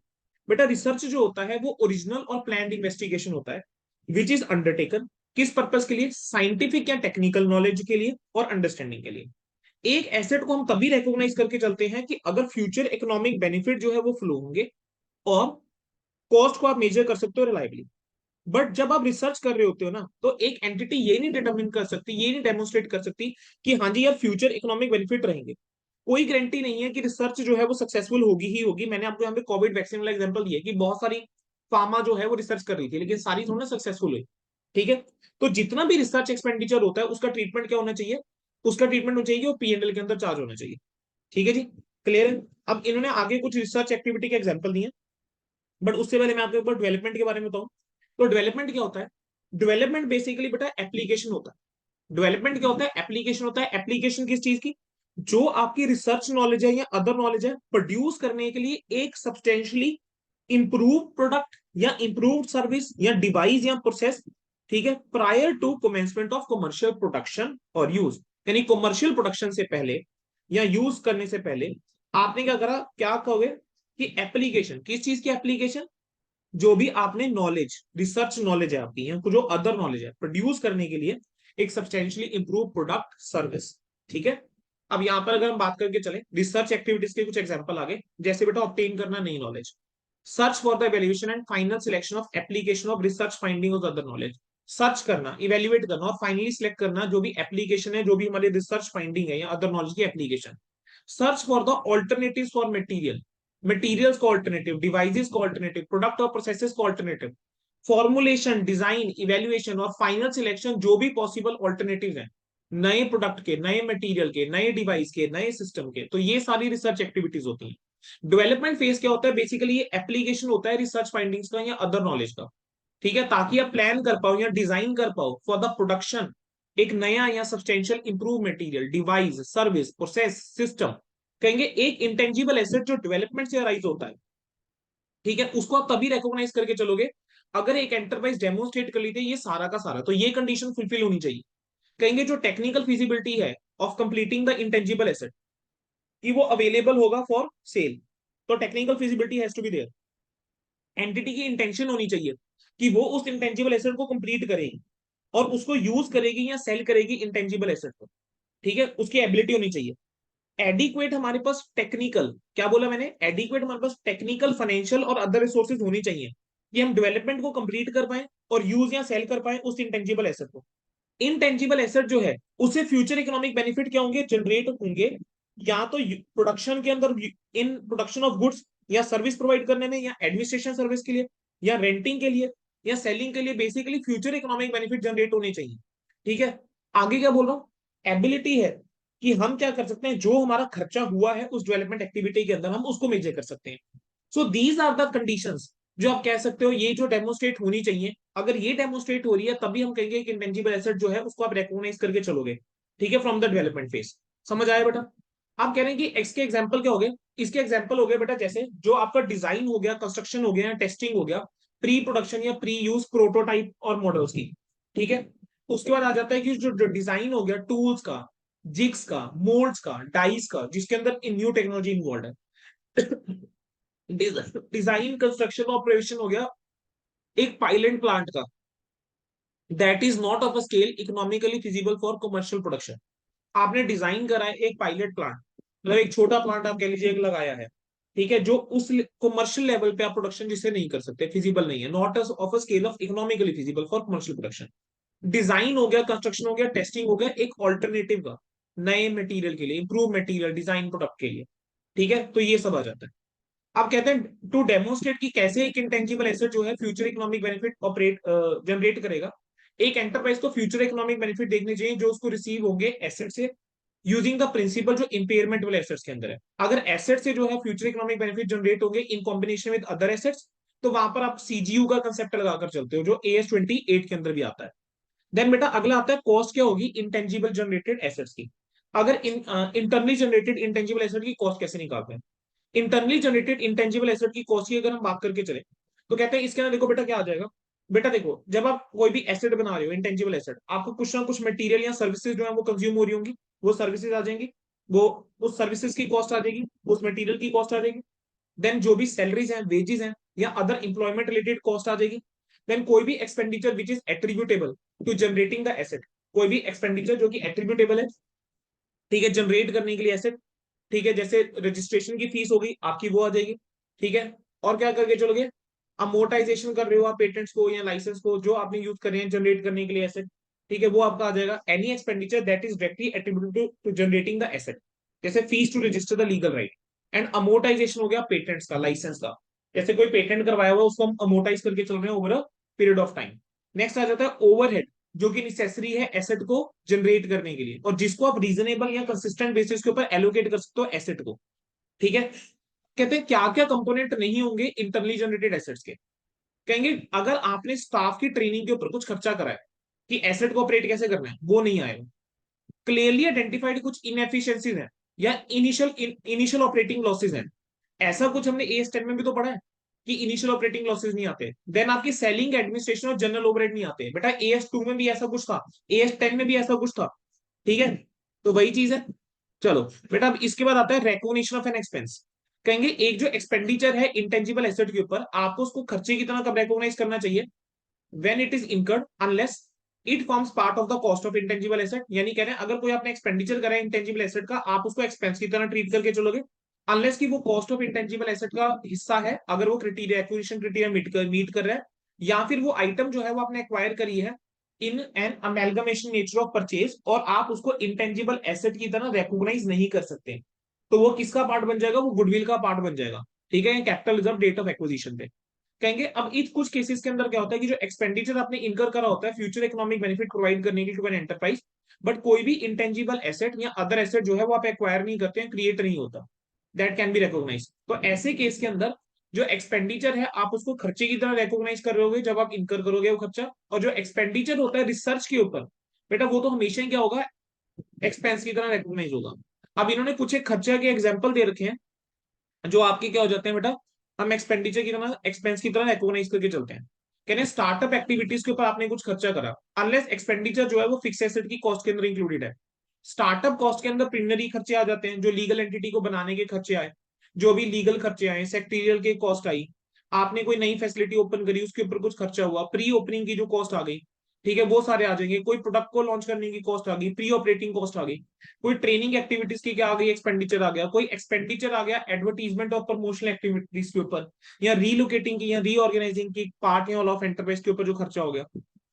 बेटा रिसर्च जो होता है वो ओरिजिनल और प्लान्ड इन्वेस्टिगेशन होता है विच इज अंडरटेकन किस पर्पस के लिए, साइंटिफिक या टेक्निकल नॉलेज के लिए और अंडरस्टैंडिंग के लिए। एक एसेट को हम तभी रिकॉग्नाइज करके चलते हैं कि अगर फ्यूचर इकोनॉमिक बेनिफिट जो है वो फ्लो होंगे और कॉस्ट को आप मेजर कर सकते हो रिलायबली। बट जब आप रिसर्च कर रहे होते हो ना, तो एक एंटिटी ये नहीं डिटरमिन कर सकती, ये नहीं डेमोन्स्ट्रेट कर सकती कि हाँ जी यार फ्यूचर इकोनॉमिक बेनिफिट रहेंगे। कोई गारंटी नहीं है कि रिसर्च जो है वो सक्सेसफुल होगी ही होगी। मैंने आपको यहाँ पे कोविड वैक्सीन वाला एग्जांपल दिया कि बहुत सारी फार्मा जो है वो रिसर्च कर रही थी लेकिन सारी थोड़ा सक्सेसफुल हुई। ठीक है, तो जितना भी रिसर्च एक्सपेंडिचर होता है उसका ट्रीटमेंट क्या होना चाहिए, उसका ट्रीटमेंट होना चाहिए वो पीएनएल के अंदर चार्ज होना चाहिए। ठीक है जी, क्लियर है। अब इन्होंने आगे कुछ रिसर्च एक्टिविटी के एग्जाम्पल दिए, बट उससे पहले मैं आपके ऊपर डेवलपमेंट के बारे में बताऊं। तो डेवलपमेंट क्या होता है, डेवलपमेंट बेसिकली बेटा एप्लीकेशन होता है। डेवलपमेंट क्या होता है, एप्लीकेशन होता है। एप्लीकेशन किस चीज की, जो आपकी रिसर्च नॉलेज है या अदर नॉलेज है प्रोड्यूस करने के लिए एक सब्सटेंशियली इंप्रूव प्रोडक्ट या इंप्रूव सर्विस या डिवाइस या प्रोसेस, ठीक है, prior to commencement of commercial production और यूज। यानी कमर्शियल प्रोडक्शन से पहले या यूज करने से पहले आपने क्या करा, क्या कहोगे कि एप्लीकेशन, किस चीज की एप्लीकेशन, जो भी आपने नॉलेज रिसर्च नॉलेज है आपकी या जो अदर नॉलेज है प्रोड्यूस करने के लिए एक सब्सटेंशियली इंप्रूव प्रोडक्ट सर्विस। ठीक है, अब यहां पर अगर हम बात करके चले रिसर्च एक्टिविटीज के कुछ एग्जांपल आगे, जैसे बेटा ऑब्टेन करना नई knowledge, search for the evaluation and final selection of application of research finding of other knowledge. Search करना, इवेल्युएट करना और फाइनली सिलेक्ट करना जो भी एप्लीकेशन है, जो भी हमारी रिसर्च फाइंडिंग है या अदर नॉलेज की application. Search for the alternative for material, materials को ऑल्टरनेटिव, डिवाइसेस को ऑल्टरनेटिव, प्रोडक्ट और प्रोसेसेस को ऑल्टरनेटिव, फॉर्मुलेशन, डिजाइन, इवेल्युएशन और फाइनल सिलेक्शन जो भी पॉसिबल ऑल्टरनेटिव है नए प्रोडक्ट के, नए मटेरियल के, नए डिवाइस के, नए सिस्टम के, तो ये सारी रिसर्च एक्टिविटीज होती हैं। डेवलपमेंट फेज क्या होता है, बेसिकली ये एप्लीकेशन होता है रिसर्च फाइंडिंग्स का या अदर नॉलेज का। ठीक है, ताकि आप प्लान कर पाओ या डिजाइन कर पाओ फॉर द प्रोडक्शन एक नया या substantial improve material, device, service, process, system, कहेंगे एक इंटेंजिबल एसेट जो डेवलपमेंट से अराइज होता है, ठीक है, उसको आप तभी रिकॉग्नाइज करके चलोगे अगर एक एंटरप्राइज डेमोन्स्ट्रेट कर ली थी ये सारा का सारा, तो ये कंडीशन फुलफिल होनी चाहिए। कहेंगे जो टेक्निकल फिजिबिलिटी है of completing the intangible asset, कि वो अवेलेबल होगा फॉर सेल, तो technical feasibility has to be there. Entity की इंटेंशन होनी चाहिए कि वो उस इंटेंजिबल एसेट को कंप्लीट करेगी और उसको यूज करेगी या सेल करेगी इंटेंजिबल एसेट को, ठीक है, उसकी एबिलिटी होनी चाहिए। एडिक्वेट हमारे पास टेक्निकल, क्या बोला मैंने, एडिक्वेट हमारे पास टेक्निकल, फाइनेंशियल और अदर रिसोर्सेज होनी चाहिए कि हम डेवलपमेंट को कंप्लीट कर पाए और यूज या सेल कर पाए उस इंटेंजिबल एसेट को। इनटेंजिबल एसेट जो है उससे फ्यूचर इकोनॉमिक बेनिफिट क्या होंगे, जनरेट होंगे, या तो प्रोडक्शन के अंदर, इन प्रोडक्शन ऑफ गुड्स या सर्विस प्रोवाइड करने में, या एडमिनिस्ट्रेशन सर्विस के लिए, या रेंटिंग के लिए, या सेलिंग के लिए, basically future economic benefit generate होने चाहिए, ठीक है। आगे क्या बोल रहा हूं, एबिलिटी है कि हम क्या कर सकते हैं, जो हमारा खर्चा हुआ है उस डेवलपमेंट एक्टिविटी के अंदर हम उसको मेजर कर सकते हैं। So these are the conditions जो आप कह सकते हो ये जो डेमोस्ट्रेट होनी चाहिए, अगर ये डेमोस्ट्रेट हो रही है तभी हम कहेंगे कि इंटेंजिबल एसेट जो है उसको आप रिकॉग्नाइज करके चलोगे, ठीक है, फ्रॉम द डेवलपमेंट फेज। समझ आया बेटा। आप कह रहे हैं कि एक्स के एग्जाम्पल क्या हो गए, इसके एग्जाम्पल हो गए बेटा जैसे जो आपका डिजाइन हो गया, कंस्ट्रक्शन हो गया, टेस्टिंग हो गया, प्री प्रोडक्शन या प्री यूज प्रोटोटाइप और मॉडल्स की, ठीक है। उसके बाद आ जाता है कि जो डिजाइन हो गया टूल्स का, जिग्स का, मोल्ड्स का, डाइस का, जिसके अंदर न्यू टेक्नोलॉजी इन्वॉल्व है। डिजाइन कंस्ट्रक्शन ऑपरेशन हो गया एक पायलट प्लांट का, that is not of a scale economically feasible for commercial production. आपने डिजाइन करा है एक पायलट प्लांट, मतलब एक छोटा प्लांट आप कह लीजिए एक लगाया है, ठीक है, जो उस कमर्शियल लेवल पे आप प्रोडक्शन जिससे नहीं कर सकते, फिजिबल नहीं है, not of a scale of economically feasible for commercial production. Design हो गया, कंस्ट्रक्शन हो गया, टेस्टिंग हो गया एक ऑल्टरनेटिव का, नए मटेरियल के लिए, इंप्रूव मटेरियल, डिजाइन प्रोडक्ट के लिए, ठीक है, तो ये सब आ जाता है। आप कहते हैं टू डेमोन्स्ट्रेट कि कैसे एक इंटेंजिबल एसेट जो है future economic benefit operate generate करेगा। एक एंटरप्राइज को फ्यूचर इकोनॉमिक बेनिफिट देखने चाहिए जो उसको रिसीव होंगे एसेट से, यूजिंग द प्रिंसिपल जो इंपेयरमेंट वाले एसेट्स के अंदर है। अगर एसेट से जो है फ्यूचर इकोनॉमिक बेनिफिट जनरेट होंगे in combination with other assets, तो वहां पर आप सीजीयू का कंसेप्ट लगाकर चलते हो जो AS28 के अंदर भी आता है। देन बेटा अगला आता है कॉस्ट क्या होगी इंटेंजिबल जनरेटेड एसेट्स की। अगर इंटरनली जनरेटेड इंटेंजिबल एसेट की कॉस्ट कैसे निकालते हैं, इंटरनली जनरेटेड इंटेंजिबल एसेट की कॉस्ट की अगर हम बात करके चले तो कहते हैं इसके अंदर देखो बेटा क्या आ जाएगा। बेटा देखो जब आप कोई भी एसेट बना रहे हो इंटेंजिबल एसेट, आपको कुछ ना कुछ मटेरियल या सर्विसेज जो है वो कंज्यूम हो रही होंगी, वो सर्विसेज आ जाएंगी, वो उस सर्विसेज की कॉस्ट आ जाएगी, उस मटेरियल की कॉस्ट आ जाएगी। देन जो भी सैलरीज हैं, वेजेस हैं, या अदर इंप्लॉयमेंट रिलेटेड कॉस्ट आ जाएगी। देन कोई भी expenditure which is attributable to generating the asset, कोई भी एक्सपेंडिचर जो कि एट्रीब्यूटेबल है, ठीक है, जनरेट करने के लिए एसेट, ठीक है, जैसे रजिस्ट्रेशन की फीस होगी आपकी वो आ जाएगी, ठीक है। और क्या करके चलोगे, अमोर्टाइजेशन कर रहे हो आप पेटेंट्स को या लाइसेंस को जो आपने यूज कर रहे हैं जनरेट करने के लिए एसेट, ठीक है, वो आपका आ जाएगा। Any expenditure that is directly attributed to generating the asset, जैसे fees to register the legal right. And amortization हो गया पेटेंट्स का, लाइसेंस का, जैसे कोई पेटेंट करवाया हुआ उसको हम अमोर्टाइज करके चल रहे हैं over a period of time. Next आ जाता है ओवरहेड, जो कि नेसेसरी है एसेट को जनरेट करने के लिए और जिसको आप रीजनेबल या कंसिस्टेंट बेसिस के ऊपर एलोकेट कर सकते हो एसेट को, ठीक है। कहते हैं क्या क्या कंपोनेंट नहीं होंगे इंटरनली जनरेटेड एसेट्स के, कहेंगे अगर आपने स्टाफ की ट्रेनिंग के ऊपर कुछ खर्चा करा है कि एसेट को ऑपरेट कैसे करना है, वो नहीं आएगा। क्लियरली आइडेंटिफाइड कुछ इनएफिशिएंसीज हैं या इनिशियल ऑपरेटिंग लॉसेज हैं, ऐसा कुछ हमने AS10 में भी तो पढ़ा है कि इनिशियल ऑपरेटिंग लॉसेज नहीं आते। देन आपकी सेलिंग, एडमिनिस्ट्रेशन और जनरल ओवरहेड नहीं आते, बेटा AS2 में भी ऐसा कुछ था, AS10 में भी ऐसा कुछ था, ठीक है, तो वही चीज है। चलो बेटा अब इसके बाद आता है रिकॉग्निशन ऑफ एन एक्सपेंस। कहेंगे एक जो एक्सपेंडिचर है इंटेंजिबल एसेट के ऊपर आपको उसको खर्चे की तरह कब रिकॉग्नाइज करना चाहिए, when it is incurred unless it forms part of the cost of intangible asset. यानी कह रहे हैं अगर कोई आपने एक्सपेंडिचर करा है इंटेंजिबल एसेट का, आप उसको एक्सपेंस की तरह ट्रीट करके चलोगे अनलेस कि वो कॉस्ट ऑफ इंटेंजिबल एसेट का हिस्सा है, अगर वो क्राइटेरिया एक्विजिशन क्राइटेरिया मीट कर रहा है, या फिर वो आइटम जो है वो आपने एक्वायर करी है in an amalgamation nature of purchase और आप उसको इंटेंजिबल एसेट की तरह रिकॉग्नाइज नहीं कर सकते, तो वो किसका पार्ट बन जाएगा, वो गुडविल का पार्ट बन जाएगा, ठीक है, capital reserve date of acquisition पे। कहेंगे अब इस कुछ केसेस के अंदर क्या होता है कि जो एक्सपेंडिचर आपने इनकर करा होता है फ्यूचर इकोनॉमिक बेनिफिट प्रोवाइड करने के लिए टू एन एंटरप्राइज, बट कोई भी इंटेंजिबल एसेट या अदर एसेट जो है वो आप एक्वायर नहीं करते हैं, क्रिएट नहीं होता, दैट कैन बी रिकॉग्नाइज। तो ऐसे केस के अंदर जो एक्सपेंडिचर है आप उसको खर्चे की तरह रिकॉग्नाइज कर रहे होगे जब आप इनकर करोगे वो खर्चा, और जो एक्सपेंडिचर होता है रिसर्च के ऊपर बेटा वो तो हमेशा ही क्या होगा, एक्सपेंस की तरह रिकॉग्नाइज होगा। अब इन्होंने कुछ एक खर्चा के एग्जाम्पल दे रखे हैं जो आपके क्या हो जाते हैं बेटा, हम एक्सपेंडिचर की तरह, एक्सपेंस की तरह रिकॉग्नाइज करके चलते हैं। कहते हैं स्टार्टअप एक्टिविटीज के ऊपर आपने कुछ खर्चा करा, अनलेस एक्सपेंडिचर जो है वो फिक्स एसेट की कॉस्ट के अंदर इंक्लूडेड है। स्टार्टअप कॉस्ट के अंदर प्रीलिमिनरी खर्चे आ जाते हैं, जो लीगल एंटिटी को बनाने के खर्चे आए, जो भी लीगल खर्चे आए, सेक्रेटरियल के कॉस्ट आई, आपने कोई नई फैसिलिटी ओपन करी उसके ऊपर कुछ खर्चा हुआ, प्री ओपनिंग की जो कॉस्ट आ गई, ठीक है, वो सारे आ जाएंगे। कोई प्रोडक्ट को लॉन्च करने की कॉस्ट आ गई, प्री ऑपरेटिंग कॉस्ट आ गई, कोई ट्रेनिंग एक्टिविटीज की क्या आ गई, एक्सपेंडिचर आ गया, कोई एक्सपेंडिचर आ गया एडवर्टीजमेंट और प्रमोशनल एक्टिविटीज के ऊपर, या रीलोकेटिंग की या रीऑर्गेनाइजिंग की पार्ट या ऑल ऑफ एंटरप्राइज के ऊपर जो खर्चा हो गया।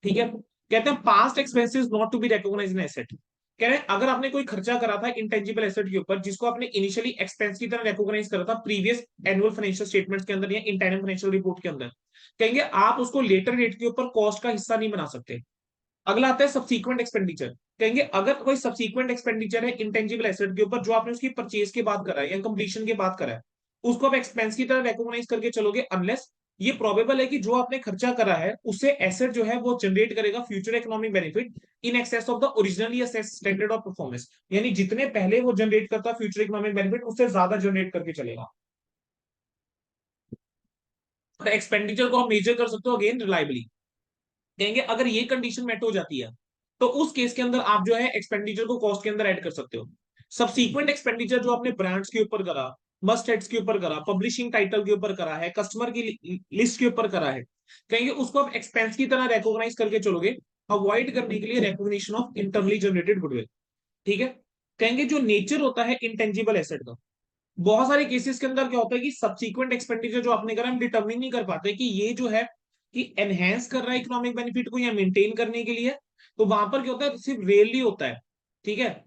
ठीक है, कहते हैं past expenses not to be recognised in asset. कह रहे हैं अगर आपने कोई खर्चा करा था इंटेंजिबल एसेट के ऊपर जिसको आपने इनिशियली एक्सपेंस की तरह रिकॉग्नाइज करा था प्रीवियस एनुअल फाइनेंशियल स्टेटमेंट्स के अंदर या इंटरनल फाइनेंशियल रिपोर्ट के अंदर, कहेंगे आप उसको लेटर डेट के ऊपर कॉस्ट का हिस्सा नहीं बना सकते। अगला आता है सब्सीक्वेंट एक्सपेंडिचर। कहेंगे अगर कोई सब्सीक्वेंट एक्सपेंडिचर है इंटेंजिबल एसेट के ऊपर जो आपने उसकी परचेज के बाद करा है या कंप्लीशन के बाद करा है, उसको आप एक्सपेंस की तरह रिकॉग्नाइज करके चलोगे, अनलेस ये प्रोबेबल है कि जो आपने खर्चा करा है उससे एसेट जो है वो जनरेट करेगा future economic benefit in excess of the originally assessed standard of performance. यानी जितने पहले वो जनरेट करता फ्यूचर इकोनॉमिक बेनिफिट उससे ज्यादा जनरेट करके चलेगा। तो एक्सपेंडिचर को आप मेजर कर सकते हो अगेन रिलायबली। कहेंगे अगर ये कंडीशन मेट हो जाती है तो उस केस के अंदर आप जो है एक्सपेंडिचर को कॉस्ट के अंदर ऐड कर सकते हो। सब्सीक्वेंट एक्सपेंडिचर जो आपने ब्रांड्स के ऊपर करा, मस्ट हेड्स के ऊपर करा, पब्लिशिंग टाइटल के ऊपर करा है, कस्टमर की लिस्ट के ऊपर करा है, कहेंगे उसको आप एक्सपेंस की तरह रिकॉग्नाइज करके चलोगे, अवॉइड करने के लिए recognition of internally generated goodwill. ठीक है, कहेंगे जो नेचर होता है इंटेंजिबल एसेट का, बहुत सारे केसेस के अंदर क्या होता है कि सब्सीक्वेंट एक्सपेंडिचर जो आपने करा हम डिटर्मिन नहीं कर पाते कि ये जो है कि एनहेंस कर रहा है इकोनॉमिक बेनिफिट को या मेंटेन करने के लिए। तो वहां पर क्या होता है, सिर्फ रेयरली होता है। ठीक है,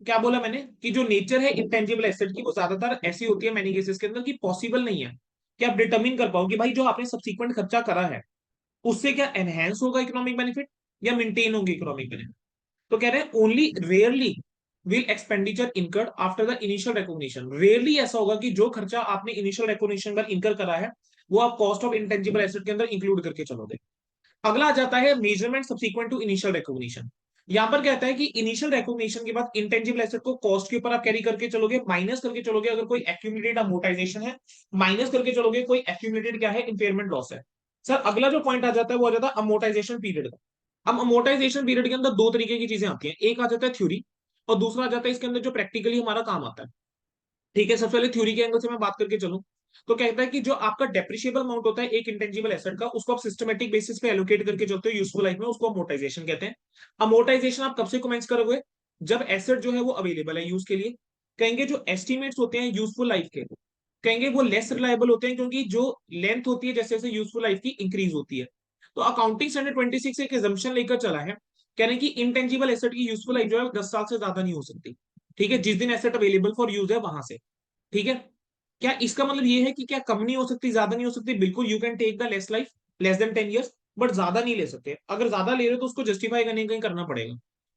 क्या बोला मैंने कि जो नेचर है इंटेंजिबल एसेट की वो ज्यादातर ऐसी होती है मैनी केसेस के अंदर कि पॉसिबल नहीं है कि आप डिटर्मिन कर पाओ कि भाई जो आपने सब्सीक्वेंट खर्चा करा है उससे क्या एनहेंस होगा इकोनॉमिक बेनिफिट या मेंटेन होगी इकोनॉमिक बेनिफिट। तो कह रहे हैं only rarely will expenditure incurred after the initial recognition. Rarely ऐसा होगा कि जो खर्चा आपने इनिशियल रिकॉग्निशन पर इनकर करा है वो आप कॉस्ट ऑफ इंटेंजिबल एसेट के अंदर इंक्लूड करके चलोगे। अगला आ जाता है measurement subsequent to initial recognition. यहां पर कहता है कि इनिशियल रिकॉग्निशन के बाद इंटेंजिबल एसेट को कॉस्ट के ऊपर आप कैरी करके चलोगे, माइनस करके चलोगे अगर कोई एक्यूमुलेटेड अमोर्टाइजेशन है, माइनस करके चलोगे कोई एक्यूमुलेटेड क्या है इंपेयरमेंट लॉस है। सर अगला जो पॉइंट आ जाता है वो आ जाता है अमोर्टाइजेशन पीरियड का। अब अमोर्टाइजेशन पीरियड के अंदर दो तरीके की चीजें आती हैं, एक आ जाता है थ्योरी और दूसरा आ जाता है इसके अंदर जो प्रैक्टिकली हमारा काम आता है। ठीक है, सबसे पहले थ्योरी के एंगल से मैं बात करके चलूं तो कहता है कि जो आपका डेप्रिशिएबल अमाउंट होता है एक इंटेंजिबल एसेट का उसको आप सिस्टमेटिक बेसिस पे एलोकेट करके चलते हो यूजफुल लाइफ में, उसको अमोर्टाइजेशन कहते हैं। अमोर्टाइजेशन आप कब से कमेंस करोगे, जब एसेट जो है वो अवेलेबल है यूज के लिए। कहेंगे जो एस्टिमेट्स होते हैं यूजफुल लाइफ के, कहेंगे वो लेस रिलायबल होते हैं क्योंकि जो लेंथ होती है जैसे जैसे यूजफुल लाइफ की इंक्रीज होती है। तो अकाउंटिंग स्टैंडर्ड 26 एक एजम्पशन लेकर चला है, कह रहे हैं कि इंटेंजिबल एसेट की यूजफुल लाइफ जो है 10 साल से ज्यादा नहीं हो सकती। ठीक है, जिस दिन एसेट अवेलेबल फॉर यूज है वहां से। ठीक है, क्या इसका मतलब ये है कि क्या कम नहीं हो सकती, ज्यादा नहीं हो सकती, बिल्कुल you can take the less life less than 10 years, but ज्यादा नहीं ले सकते। अगर ज्यादा ले रहे हो तो उसको जस्टिफाई करने कहीं करना पड़ेगा।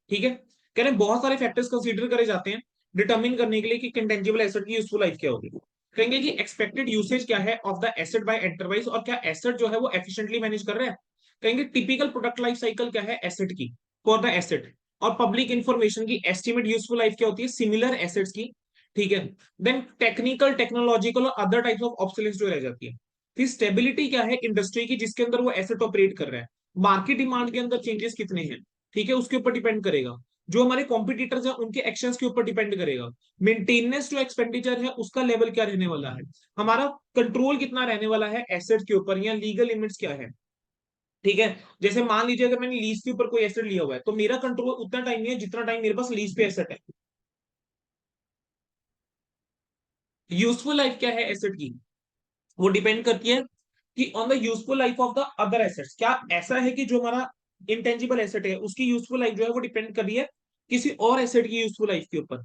ठीक है, कह रहे हैं बहुत सारे फैक्टर्स कंसीडर करे जाते हैं डिटर्मिन करने के लिए कि इंटेंजिबल एसेट की यूजफुल लाइफ क्या होगी। कहेंगे कि एक्सपेक्टेड यूसेज क्या है of the asset by enterprise, और क्या एसेट जो है वो एफिशिएंटली मैनेज कर रहे हैं। कहेंगे टिपिकल प्रोडक्ट लाइफ साइकिल क्या है एसेट की फॉर द एसेट, और पब्लिक इंफॉर्मेशन की एस्टिमेट यूजफुल लाइफ क्या होती है सिमिलर एसेट्स की। ठीक है, देन टेक्निकल टेक्नोलॉजिकल और अदर टाइप्स ऑफ ऑब्सोलेंस जो रह जाती है। फिर स्टेबिलिटी क्या है इंडस्ट्री की जिसके अंदर वो एसेट ऑपरेट कर रहा है, मार्केट डिमांड के अंदर चेंजेस कितने हैं, ठीक है, उसके ऊपर डिपेंड करेगा। जो हमारे कॉम्पिटिटर्स हैं उनके एक्शंस के ऊपर डिपेंड करेगा। मेंटेनेंस जो एक्सपेंडिचर है उसका लेवल क्या रहने वाला है, हमारा कंट्रोल कितना रहने वाला है एसेट के ऊपर, या लीगल लिमिट्स क्या है। ठीक है, जैसे मान लीजिए अगर मैंने लीज के ऊपर कोई एसेट लिया हुआ है तो मेरा कंट्रोल उतना टाइम नहीं है जितना टाइम मेरे पास लीज पे एसेट है। यूजफुल लाइफ क्या है एसेट की, वो डिपेंड करती है कि on the useful life of the other assets. क्या ऐसा है कि जो हमारा इंटेंजिबल एसेट है उसकी यूजफुल लाइफ जो है वो डिपेंड कर रही है किसी और एसेट की यूजफुल लाइफ के ऊपर।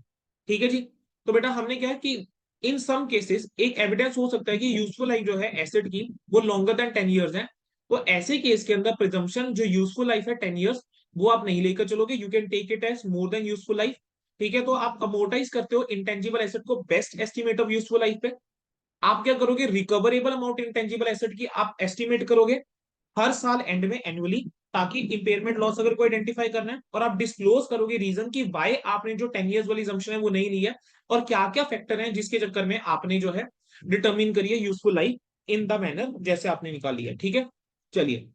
ठीक है जी, तो बेटा हमने क्या है कि इन सम केसेस एक एविडेंस हो सकता है कि यूजफुल लाइफ जो है एसेट की वो लॉन्गर देन 10 years है। तो ऐसे केस के अंदर प्रिजम्पशन जो यूजफुल लाइफ है 10 years वो आप नहीं लेकर चलोगे, you can take it as more than useful life. ठीक है, तो आप अमोर्टाइज करते हो इंटेंजिबल एसेट को best estimate of useful life पे। आप क्या करोगे रिकवरेबल अमाउंट इंटेंजिबल एसेट की आप एस्टिमेट करोगे हर साल एंड में एनुअली। ताकि इंपेयरमेंट लॉस अगर कोई आइडेंटिफाई करना है, और आप डिस्क्लोज करोगे रीजन की वाई आपने जो 10 years वाली assumption है वो नहीं ली है, और क्या क्या फैक्टर हैं जिसके चक्कर में आपने जो है डिटरमिन करी है useful life in the manner जैसे आपने निकाली है। ठीक है, चलिए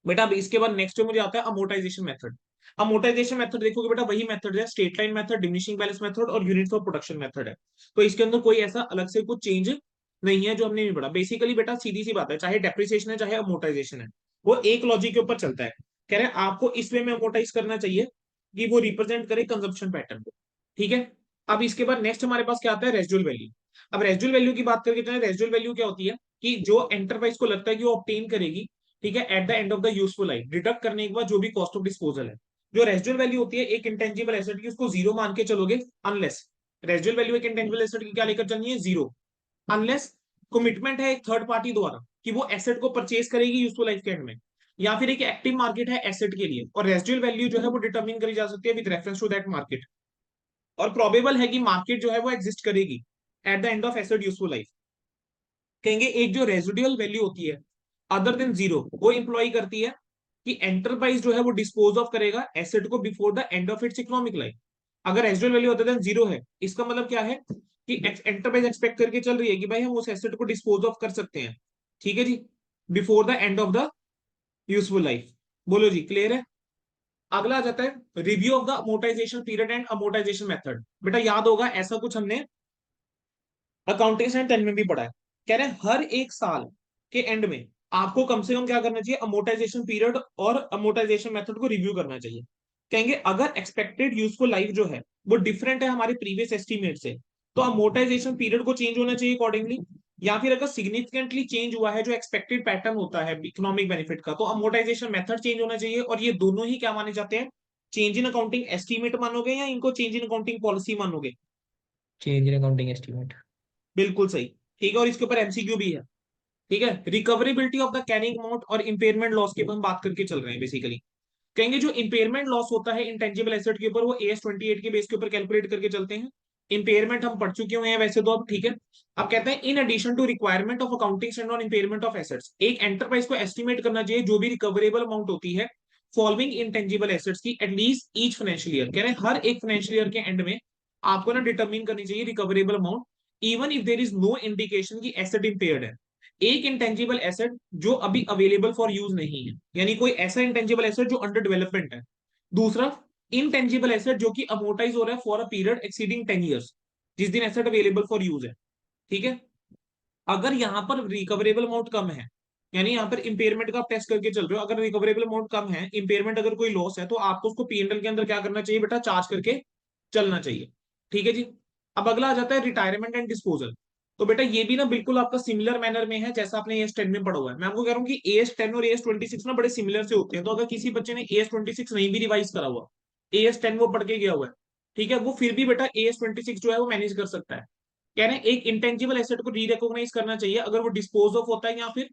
बेटा अब इसके बाद नेक्स्ट जो मुझे आता है अमोर्टाइजेशन मेथड। अमोर्टाइजेशन मेथड देखोगे बेटा वही मेथड है, straight line method, diminishing balance method और यूनिट्स ऑफ प्रोडक्शन मेथड है। तो इसके अंदर कोई ऐसा अलग से कुछ चेंज नहीं है जो हमने नहीं पढ़ा। बेसिकली बेटा सीधी सी बात है, चाहे डेप्रिसिएशन है चाहे अमोर्टाइजेशन है, वो एक लॉजिक के ऊपर चलता है। कह रहे हैं आपको इस वे में अमोर्टाइज करना चाहिए कि वो रिप्रेजेंट करे कंजप्शन पैटर्न को। ठीक है, अब इसके बाद नेक्स्ट हमारे पास क्या आता है, रेजिडुअल वैल्यू। अब रेजिडुअल वैल्यू की बात करके, रेजिडुअल वैल्यू क्या होती है कि जो एंटरप्राइज को लगता है कि वो ऑब्टेन करेगी, ठीक है, eight the end of the useful life, deduct करने के बाद जो भी कॉस्ट ऑफ डिस्पोजल है। जो रेजिडुअल वैल्यू होती है एक इंटेंजिबल एसेट की, उसको जीरो मान के चलोगे अनलेस, रेजिडुअल वैल्यू एक इंटेंजिबल एसेट की क्या लेकर चलनी है, जीरो, अनलेस कमिटमेंट है एक थर्ड पार्टी द्वारा कि वो एसेट को परचेज करेगी यूजफुल लाइफ के एंड में, या फिर एक एक्टिव मार्केट है एसेट के लिए, और रेजिडुअल वैल्यू जो है वो डिटरमिन करी जा सकती है with reference to that market, और प्रोबेबल है कि मार्केट जो है वो एग्जिस्ट करेगी at the end of asset useful life. कहेंगे एक जो रेजिडुअल वैल्यू होती है अदर देन जीरो, वो इंप्लॉय करती है कि एंटरप्राइज जो है वो डिस्पोज ऑफ करेगा एसेट को before the end of its economic life. अगर residual value other than zero है, इसका मतलब क्या है कि एंटरप्राइज एक्सपेक्ट करके चल रही है कि भाई हम उस एसेट को डिस्पोज ऑफ कर सकते हैं, ठीक है जी, before the end of the useful life. बोलो जी, क्लियर है। अगला आ जाता है review of the amortization period and amortization method. बेटा याद होगा ऐसा कुछ हमने अकाउंटिंग स्टैंडर्ड 10 में भी पढ़ा है। कह रहे हैं हर एक साल के एंड में आपको कम से कम क्या करना चाहिए, अमोर्टाइजेशन पीरियड और अमोर्टाइजेशन मेथड को रिव्यू करना चाहिए। कहेंगे अगर एक्सपेक्टेड यूजफुल लाइफ जो है वो डिफरेंट है हमारे प्रीवियस एस्टीमेट से, तो अमोर्टाइजेशन पीरियड को चेंज होना चाहिए अकॉर्डिंगली, या फिर अगर सिग्निफिकेंटली चेंज हुआ है जो एक्सपेक्टेड पैटर्न होता है इकोनॉमिक बेनिफिट का, तो अमोर्टाइजेशन मेथड चेंज होना चाहिए। और ये दोनों ही क्या माने जाते हैं, चेंज इन अकाउंटिंग एस्टीमेट मानोगे या इनको चेंज इन अकाउंटिंग पॉलिसी मानोगे। Change in accounting estimate. बिल्कुल सही, ठीक है, और इसके ऊपर एमसीक्यू भी है। ठीक है, recoverability of the carrying amount और इंपेयरमेंट लॉस के ऊपर हम बात करके चल रहे हैं बेसिकली। कहेंगे जो इंपेयरमेंट लॉस होता है इंटेंजिबल एसेट के ऊपर, वो AS 28 के बेस के ऊपर कैलकुलेट करके चलते हैं। इंपेयरमेंट हम पढ़ चुके हुए हैं वैसे तो अब, ठीक है। अब कहते हैं in addition to requirement of accounting standard on impairment of assets, एक एंटरप्राइज को एस्टिमेट करना चाहिए जो भी रिकवरेबल अमाउंट होती है फॉलोइंग इंटेंजिबल एसेट्स की एटलीस्ट ईच फाइनेंशियल ईयर। कह रहे हैं हर एक फाइनेंशियल ईयर के एंड में आपको ना डिटरमिन करनी चाहिए recoverable amount, even if there is no indication की एसेट इंपेयर्ड है। एक इंटेंजिबल एसेट जो अभी अवेलेबल फॉर यूज नहीं है, यानी कोई ऐसा इंटेंजिबल एसेट जो अंडर डेवलपमेंट है। दूसरा, इनटेंजिबल एसेट जो कि अमोर्टाइज हो रहा है for a period exceeding 10 years, जिस दिन एसेट अवेलेबल फॉर यूज है। ठीक है, अगर यहाँ पर रिकवरेबल अमाउंट कम है, यानी यहाँ पर इंपेयरमेंट का आप टेस्ट करके चल रहे हो, अगर रिकवरेबल अमाउंट कम है, इंपेयरमेंट अगर कोई लॉस है, तो आपको उसको पीएनएल के अंदर क्या करना चाहिए बेटा, चार्ज करके चलना चाहिए। ठीक है जी। अब अगला आ जाता है रिटायरमेंट एंड डिस्पोजल। तो बेटा ये भी ना बिल्कुल आपका सिमिलर मैनर में है जैसा आपने AS 10 में पढ़ा हुआ है। मैं आपको कह रहा हूँ कि AS 10 और AS 26 ना बड़े सिमिलर से होते हैं, तो अगर किसी बच्चे ने AS 26 नहीं भी रिवाइज करा हुआ, AS 10 वो पढ़ के गया हुआ है, ठीक है, वो फिर भी बेटा AS 26 जो है वो मैनेज कर सकता है। कह रहे हैं एक इंटेंजिबल एसेट को री रिकॉग्नाइज करना चाहिए अगर वो डिस्पोज ऑफ होता है, या फिर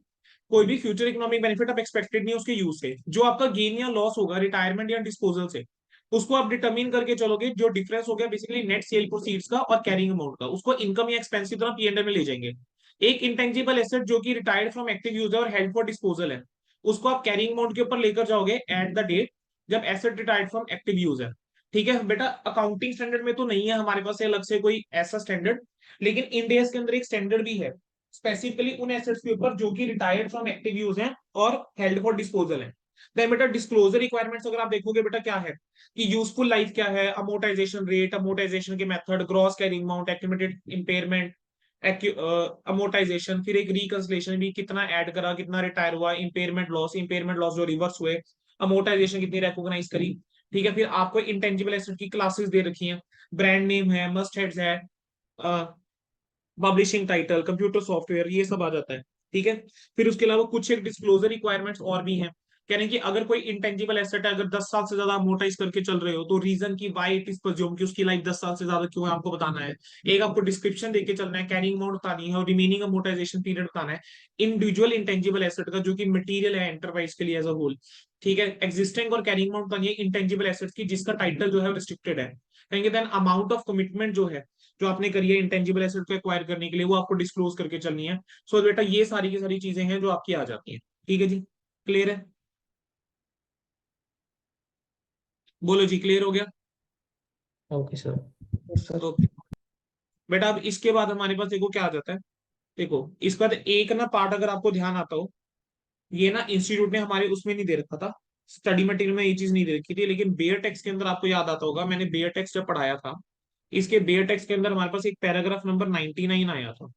कोई भी फ्यूचर इकोनॉमिक बेनिफिट आप एक्सपेक्टेड नहीं उसके यूज से, जो आपका गेन या लॉस होगा रिटायरमेंट या डिस्पोजल से, उसको आप डिटरमिन करके चलोगे। जो डिफरेंस हो गया बेसिकली नेट सेल प्रोसीड्स का और कैरिंग अमाउंट का, उसको इनकम या एक्सपेंस की तरह पीएनएल में ले जाएंगे। एक इंटेंजिबल एसेट जो कि रिटायर्ड फ्रॉम एक्टिव यूज है और हेल्ड फॉर डिस्पोजल है, उसको आप कैरिंग अमाउंट के ऊपर लेकर जाओगे एट द डेट जब asset retired from active use है। ठीक है बेटा, अकाउंटिंग स्टैंडर्ड में तो नहीं है हमारे पास अलग से कोई ऐसा स्टैंडर्ड, लेकिन इंडियस के अंदर एक स्टैंडर्ड भी है स्पेसिफिकली उन एसेट्स के ऊपर जो कि रिटायर्ड फ्रॉम एक्टिव यूज है और हेल्ड फॉर डिस्पोजल है। देन बेटा डिस्क्लोजर रिक्वायरमेंट्स अगर आप देखोगे बेटा क्या है कि यूजफुल लाइफ क्या है, अमोर्टाइजेशन रेट, अमोर्टाइजेशन के method, gross carrying amount, accumulated impairment, amortisation, फिर एक रिकंसलेशन भी, कितना ऐड करा, कितना रिटायर हुआ, इंपेयरमेंट लॉस जो रिवर्स हुए, अमोर्टाइजेशन कितनी रिकॉग्नाइज करी। ठीक है, फिर आपको इंटेंजिबल एसेट की क्लासेस दे रखी हैं, ब्रांड नेम है, मस्ट हेड्स है, पब्लिशिंग टाइटल, कंप्यूटर सॉफ्टवेयर, ये सब आ जाता है। ठीक है, फिर उसके अलावा कुछ एक डिस्क्लोजर रिक्वायरमेंट्स और भी हैं। कह रहे हैं कि अगर कोई इंटेंजिबल एसेट है, अगर 10 साल से ज्यादा अमोर्टाइज करके चल रहे हो, तो रीजन की वाई इट इज प्रज्यूम कि उसकी लाइफ 10 साल से ज्यादा क्यों है आपको बताना है। एक आपको डिस्क्रिप्शन देके चलना है, कैरिंग अमाउंट बतानी है और रिमेनिंग अमोर्टाइजेशन पीरियड बताना है। इंडिविजुअल इंटेंजिबल एसेट का जो कि मटेरियल है एंटरप्राइज के लिए एज अ होल। ठीक है, एग्जिस्टिंग और कैरिंग अमाउंट बतानी है इंटेंजिबल एसेट्स की जिसका टाइटल जो है रिस्ट्रिक्टेड है। कहेंगे देन अमाउंट ऑफ कमिटमेंट जो है, जो आपने करी है इंटेंजिबल एसेट को एक्वायर करने के लिए, वो आपको डिस्क्लोज करके चलनी है। सो बेटा ये सारी की सारी चीजें हैं जो आपकी आ जाती हैं। ठीक है जी, क्लियर है। बोलो जी, क्लियर हो गया? Okay sir. सर। तो बेटा अब इसके बाद हमारे पास देखो क्या आ जाता है। देखो इसके बाद एक ना पार्ट अगर आपको ध्यान आता हो, ये ना इंस्टीट्यूट ने हमारे उसमें नहीं दे रखा था, स्टडी मटेरियल में ये चीज नहीं दे रखी थी, लेकिन बेयर टेक्स्ट के अंदर आपको याद आता होगा, मैंने बेयर टेक्स्ट जब पढ़ाया था, इसके बेयर टेक्स्ट के अंदर हमारे पास एक पैराग्राफ नंबर 99 आया था।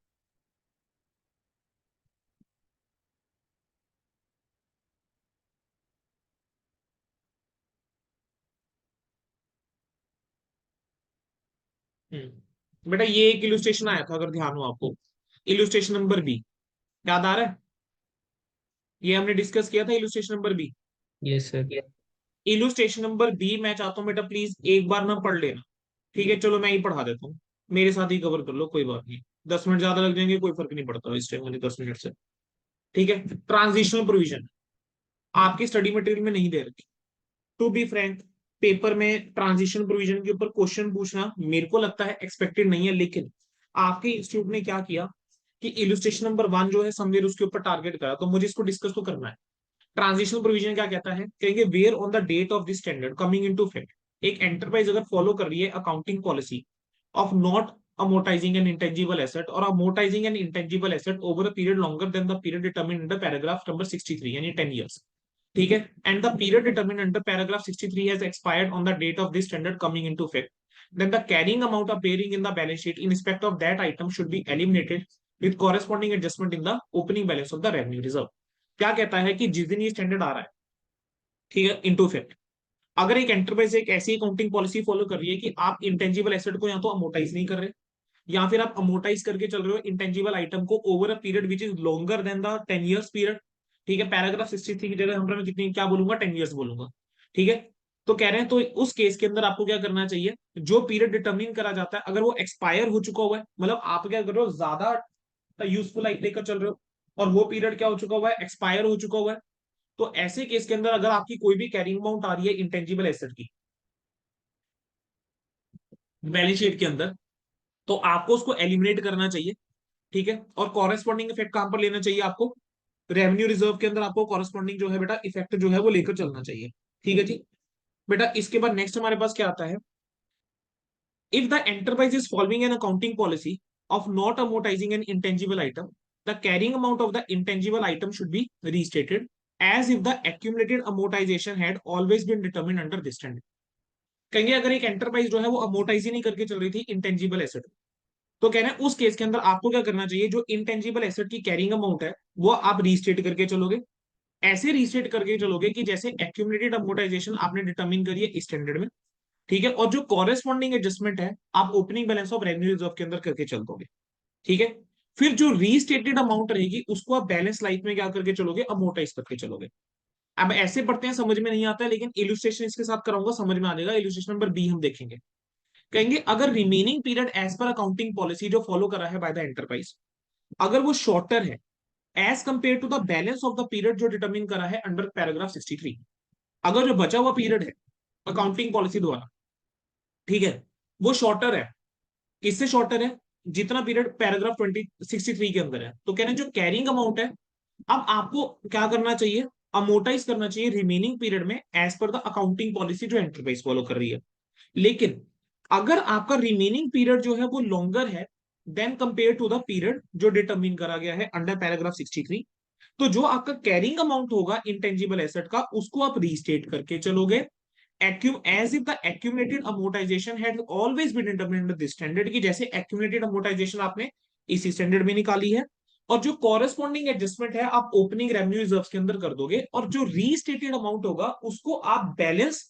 बेटा ये एक इलुस्ट्रेशन आया था, अगर ध्यान हो आपको, इलुस्ट्रेशन नंबर बी, याद आ रहा है? ये हमने डिस्कस किया था, illustration number B. Yes sir. Illustration number B मैं चाहता हूँ बेटा प्लीज एक बार ना पढ़ लेना, ठीक है? चलो मैं ही पढ़ा देता हूँ, मेरे साथ ही कवर कर लो, कोई बात नहीं। 10 मिनट ज्यादा लग जाएंगे, कोई फर्क नहीं पड़ता इस टाइम वाले 10 मिनट से। ठीक है, ट्रांजिशनल प्रोविजन आपकी स्टडी मटेरियल में नहीं दे रखी। टू बी फ्रैंक, पेपर में ट्रांजिशन प्रोविजन के ऊपर क्वेश्चन पूछना मेरे को लगता है एक्सपेक्टेड नहीं है, लेकिन आपके इंस्टीट्यूट ने क्या किया कि इलुस्ट्रेशन नंबर 1 जो है समवेयर उसके ऊपर टारगेट करा, तो मुझे इसको डिस्कस तो करना है। ट्रांजिशनल प्रोविजन क्या कहता है, कहेंगे where on the date of this standard coming into effect, एक एंटरप्राइज अगर फॉलो कर रही है accounting policy of not amortizing an intangible asset or amortizing an intangible asset over a period longer than the period determined under paragraph number 63 यानी 10 years, ठीक है? And the period determined under paragraph 63 has expired on the date of this standard coming into effect, then the carrying amount appearing in the balance sheet in respect of that item should be eliminated with corresponding adjustment in the opening balance of the revenue reserve। क्या कहता है कि जिस दिन ये standard आ रहा है, ठीक है, इनटू इफेक्ट, अगर एक एंटरप्राइज एक ऐसी अकाउंटिंग पॉलिसी फॉलो कर रही है कि आप इंटेंजिबल एसेट को या तो अमोटाइज नहीं कर रहे, या फिर आप अमोटाइज करके चल रहे हो इंटेंजिबल आइटम को over a period which is longer than the 10 years period, ठीक है? पैराग्राफ 63 की जगह हम कितनी क्या बोलूंगा, 10 years बोलूंगा, ठीक है? तो कह रहे हैं तो उस केस के अंदर आपको क्या करना चाहिए, जो पीरियड डिटरमिन करा जाता है अगर वो एक्सपायर हो चुका हुआ है, मतलब आप क्या कर रहे हो, ज्यादा यूजफुल लाइफ लेकर चल रहे हो और वो पीरियड क्या हो चुका हुआ है, एक्सपायर हो चुका हुआ है, तो ऐसे केस के अंदर अगर आपकी कोई भी कैरिंग अमाउंट आ रही है इंटेंजिबल एसेट की बैलेंस शीट के अंदर, तो आपको उसको एलिमिनेट करना चाहिए, ठीक है? और कॉरेस्पॉन्डिंग इफेक्ट कहां पर लेना चाहिए आपको, रेवेन्यू रिजर्व के अंदर आपको कॉरेस्पॉन्डिंग जो है बेटा इफेक्ट जो है वो लेकर चलना चाहिए, ठीक है जी? बेटा इसके बाद नेक्स्ट हमारे पास क्या आता है, if the enterprise is following an accounting policy of not amortizing an intangible item, the carrying amount of the intangible item should be restated as if the accumulated amortization had always been determined under this standard. कहेंगे अगर एक enterprise जो है वो amortise ही नहीं करके चल रही थी इंटेंजिबल एसेट, तो कह रहे हैं उस केस के अंदर आपको क्या करना चाहिए, जो इंटेंजिबल एसेट की कैरिंग अमाउंट है वो आप रीस्टेट करके चलोगे, ऐसे रीस्टेट करके चलोगे कि जैसे एक्यूमुलेटेड अमोर्टाइजेशन आपने डिटरमिन करी है स्टैंडर्ड में, ठीक है? और जो कॉरेस्पॉन्डिंग एडजस्टमेंट है आप opening balance of revenue reserve के अंदर करके चल दोगे, ठीक है? फिर जो रीस्टेटेड अमाउंट रहेगी उसको आप बैलेंस लाइफ में क्या करके चलोगे, अमोर्टाइज करके चलोगे। अब ऐसे पढ़ते हैं समझ में नहीं आता है, लेकिन इलुस्ट्रेशन इसके साथ कराऊंगा समझ में आ जाएगा। इलुस्ट्रेशन नंबर बी हम देखेंगे, कहेंगे अगर remaining period as per accounting policy जो फॉलो करा है बाय द एंटरप्राइज, अगर वो शॉर्टर है as compare to the balance of the period जो डिटरमिन करा है अंडर पैराग्राफ 63, अगर जो बचा हुआ पीरियड है अकाउंटिंग पॉलिसी द्वारा, ठीक है, वो शॉर्टर है, किससे शॉर्टर है, जितना पीरियड पैराग्राफ 63 के अंदर है, तो कह रहे हैं जो कैरिंग अमाउंट है अब आपको क्या करना चाहिए, अमोटाइज करना चाहिए रिमेनिंग पीरियड में as per the accounting policy जो एंटरप्राइज फॉलो कर रही है। लेकिन अगर आपका रिमेनिंग पीरियड जो है वो लॉन्गर है than compare to the period जो डिटरमिन करा गया है अंडर पैराग्राफ 63, तो जो आपका कैरिंग अमाउंट होगा इंटेंजिबल एसेट का उसको आप रीस्टेट करके चलोगे, as if the accumulated amortization had always been determined under this standard, की जैसे accumulated amortization आपने इसी स्टैंडर्ड में निकाली है, और जो कॉरेस्पॉन्डिंग एडजस्टमेंट है आप ओपनिंग रेवेन्यू रिजर्व के अंदर कर दोगे, और जो रीस्टेटेड अमाउंट होगा उसको आप बैलेंस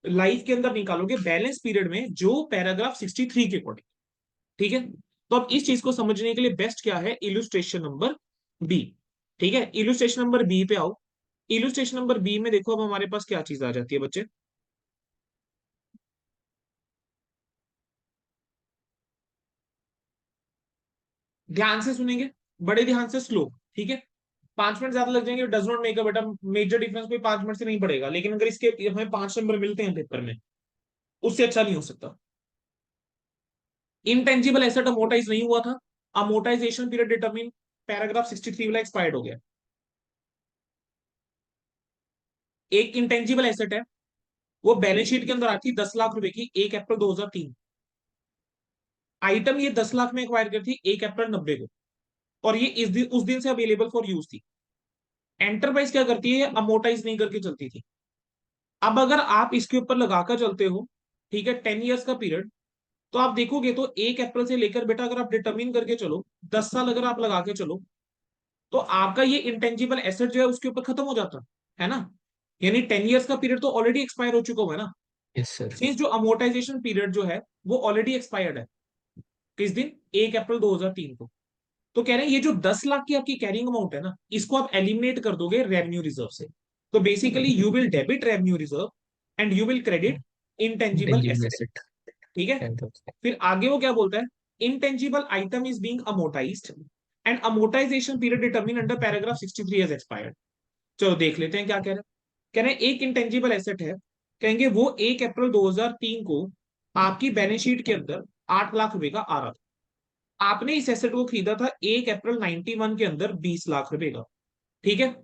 लाइफ के अंदर निकालोगे बैलेंस पीरियड में जो पैराग्राफ 63 के अकॉर्डिंग, ठीक है? तो अब इस चीज को समझने के लिए बेस्ट क्या है, इलुस्ट्रेशन नंबर बी, ठीक है? इलुस्ट्रेशन नंबर बी पे आओ। इलुस्ट्रेशन नंबर बी में देखो अब हमारे पास क्या चीज आ जाती है बच्चे, ध्यान से सुनेंगे, बड़े ध्यान से, स्लो, ठीक है? 5 मिनट ज्यादा लग जाएंगे, डज नॉट मेक अ बेटा मेजर डिफरेंस, कोई 5 मिनट से नहीं पड़ेगा, लेकिन अगर इसके हमें 5 नंबर मिलते हैं पेपर में उससे अच्छा नहीं हो सकता। इंटेंजिबल एसेट अमोटाइज नहीं हुआ था, अमोटाइजेशन पीरियड डिटरमिन पैराग्राफ 63 वाला एक्सपायर्ड हो गया। एक इंटेंजिबल एसेट है वो बैलेंस शीट के अंदर आती है 10 लाख रुपए की 1 अप्रैल 2003। आइटम ये 10 लाख में एक्वायर करती थी 1 अप्रैल 90 को, और ये उस दिन से अवेलेबल फॉर यूज थी। एंटरप्राइज क्या करती है, अमोटाइज नहीं करके चलती थी। अब अगर आप इसके ऊपर लगाकर चलते हो, ठीक है, 10 ईयर्स का पीरियड, तो आप देखोगे तो 1 अप्रैल से लेकर बेटा अगर आप डिटरमिन करके चलो, 10 साल अगर आप लगा के चलो, तो आपका ये इंटेंजिबल एसेट जो है उसके ऊपर खत्म हो जाता है ना। यानी 10 ईयर्स का पीरियड तो ऑलरेडी एक्सपायर हो चुका हुआ है ना। Yes sir. सिंस जो अमोर्टाइजेशन पीरियड जो है वो ऑलरेडी एक्सपायर्ड है, किस दिन, 1 अप्रैल 2003 को। तो कह रहे हैं ये जो 10 लाख की आपकी कैरिंग अमाउंट है ना, इसको आप एलिमिनेट कर दोगे रेवेन्यू रिजर्व से। तो basically you will debit revenue reserve and you will credit intangible intangible asset. Asset. ठीक है। फिर आगे वो क्या बोलता है, intangible item is being amortized and amortization period determine under paragraph 63 as expired. चलो देख लेते हैं क्या कह रहे हैं। कह रहे हैं एक इंटेंजिबल एसेट है, कहेंगे वो 1 अप्रैल 2003 को आपकी बैलेंस शीट के अंदर 8 लाख रुपए का आ रहा था। आपने इस एसेट को खरीदा था 1 अप्रैल 91 के अंदर 20 लाख रुपए का। ठीक है।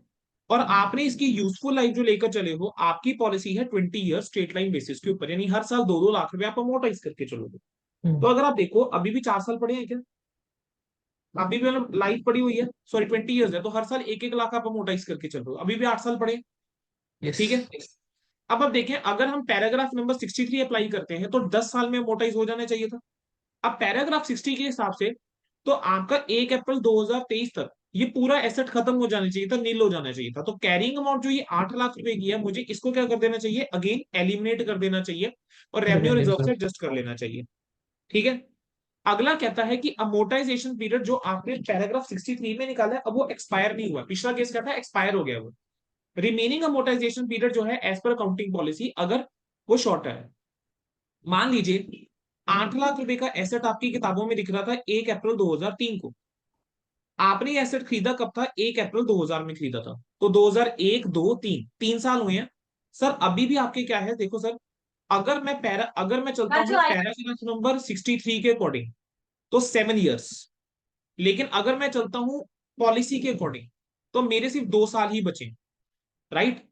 और आपने इसकी यूजफुल लाइफ जो लेकर चले हो, आपकी पॉलिसी है 20 ईयर स्ट्रेट लाइन बेसिस के ऊपर, यानी हर साल 2-2 लाख रुपए आप अमोर्टाइज करके चलोगे। तो अगर आप देखो अभी भी 4 साल पड़े हैं क्या, अभी भी मतलब लाइफ पड़ी हुई है, सॉरी 20 ईयर्स है, तो हर साल 1-1 लाख आप अमोर्टाइज करके चल रहे हो, अभी भी 8 साल पड़े हैं। यस। ठीक है। अब देखें, अगर हम पैराग्राफ नंबर 63 अप्लाई करते हैं तो 10 साल में अमोर्टाइज हो जाना चाहिए था। अब पैराग्राफ 60 के हिसाब से तो आपका 1 अप्रैल 2023 तक ये पूरा एसेट खत्म हो जाना चाहिए था, नील हो जाना चाहिए था। तो कैरिंग अमाउंट जो ये 8 लाख रुपए की है, मुझे इसको क्या कर देना चाहिए, अगेन एलिमिनेट कर देना चाहिए और रेवेन्यू रेवेन्यू रिजर्व रिजर्व। से एडजस्ट कर लेना चाहिए। ठीक है। अगला कहता है कि अमोर्टाइजेशन पीरियड जो आपने पैराग्राफ 63 में निकाला है, अब वो एक्सपायर नहीं हुआ। पिछला केस क्या था, एक्सपायर हो गया वो। रिमेनिंग अमोर्टाइजेशन पीरियड जो है एज पर अकाउंटिंग पॉलिसी, अगर वो शॉर्टर है, मान लीजिए 8 लाख रुपए का एसेट आपकी किताबों में दिख रहा था 1 अप्रैल 2003 को। आपने ये एसेट खरीदा कब था, 1 अप्रैल 2000 में खरीदा था। तो 2001, 2, 3, 3 साल हुए हैं। सर अभी भी आपके क्या है, देखो सर, अगर मैं चलता हूँ पैराग्राफ नंबर 63 के अकॉर्डिंग तो 7 ईयर्स। लेकिन अगर मैं चलता हूं पॉलिसी के अकॉर्डिंग तो मेरे सिर्फ 2 साल ही बचे। राइट।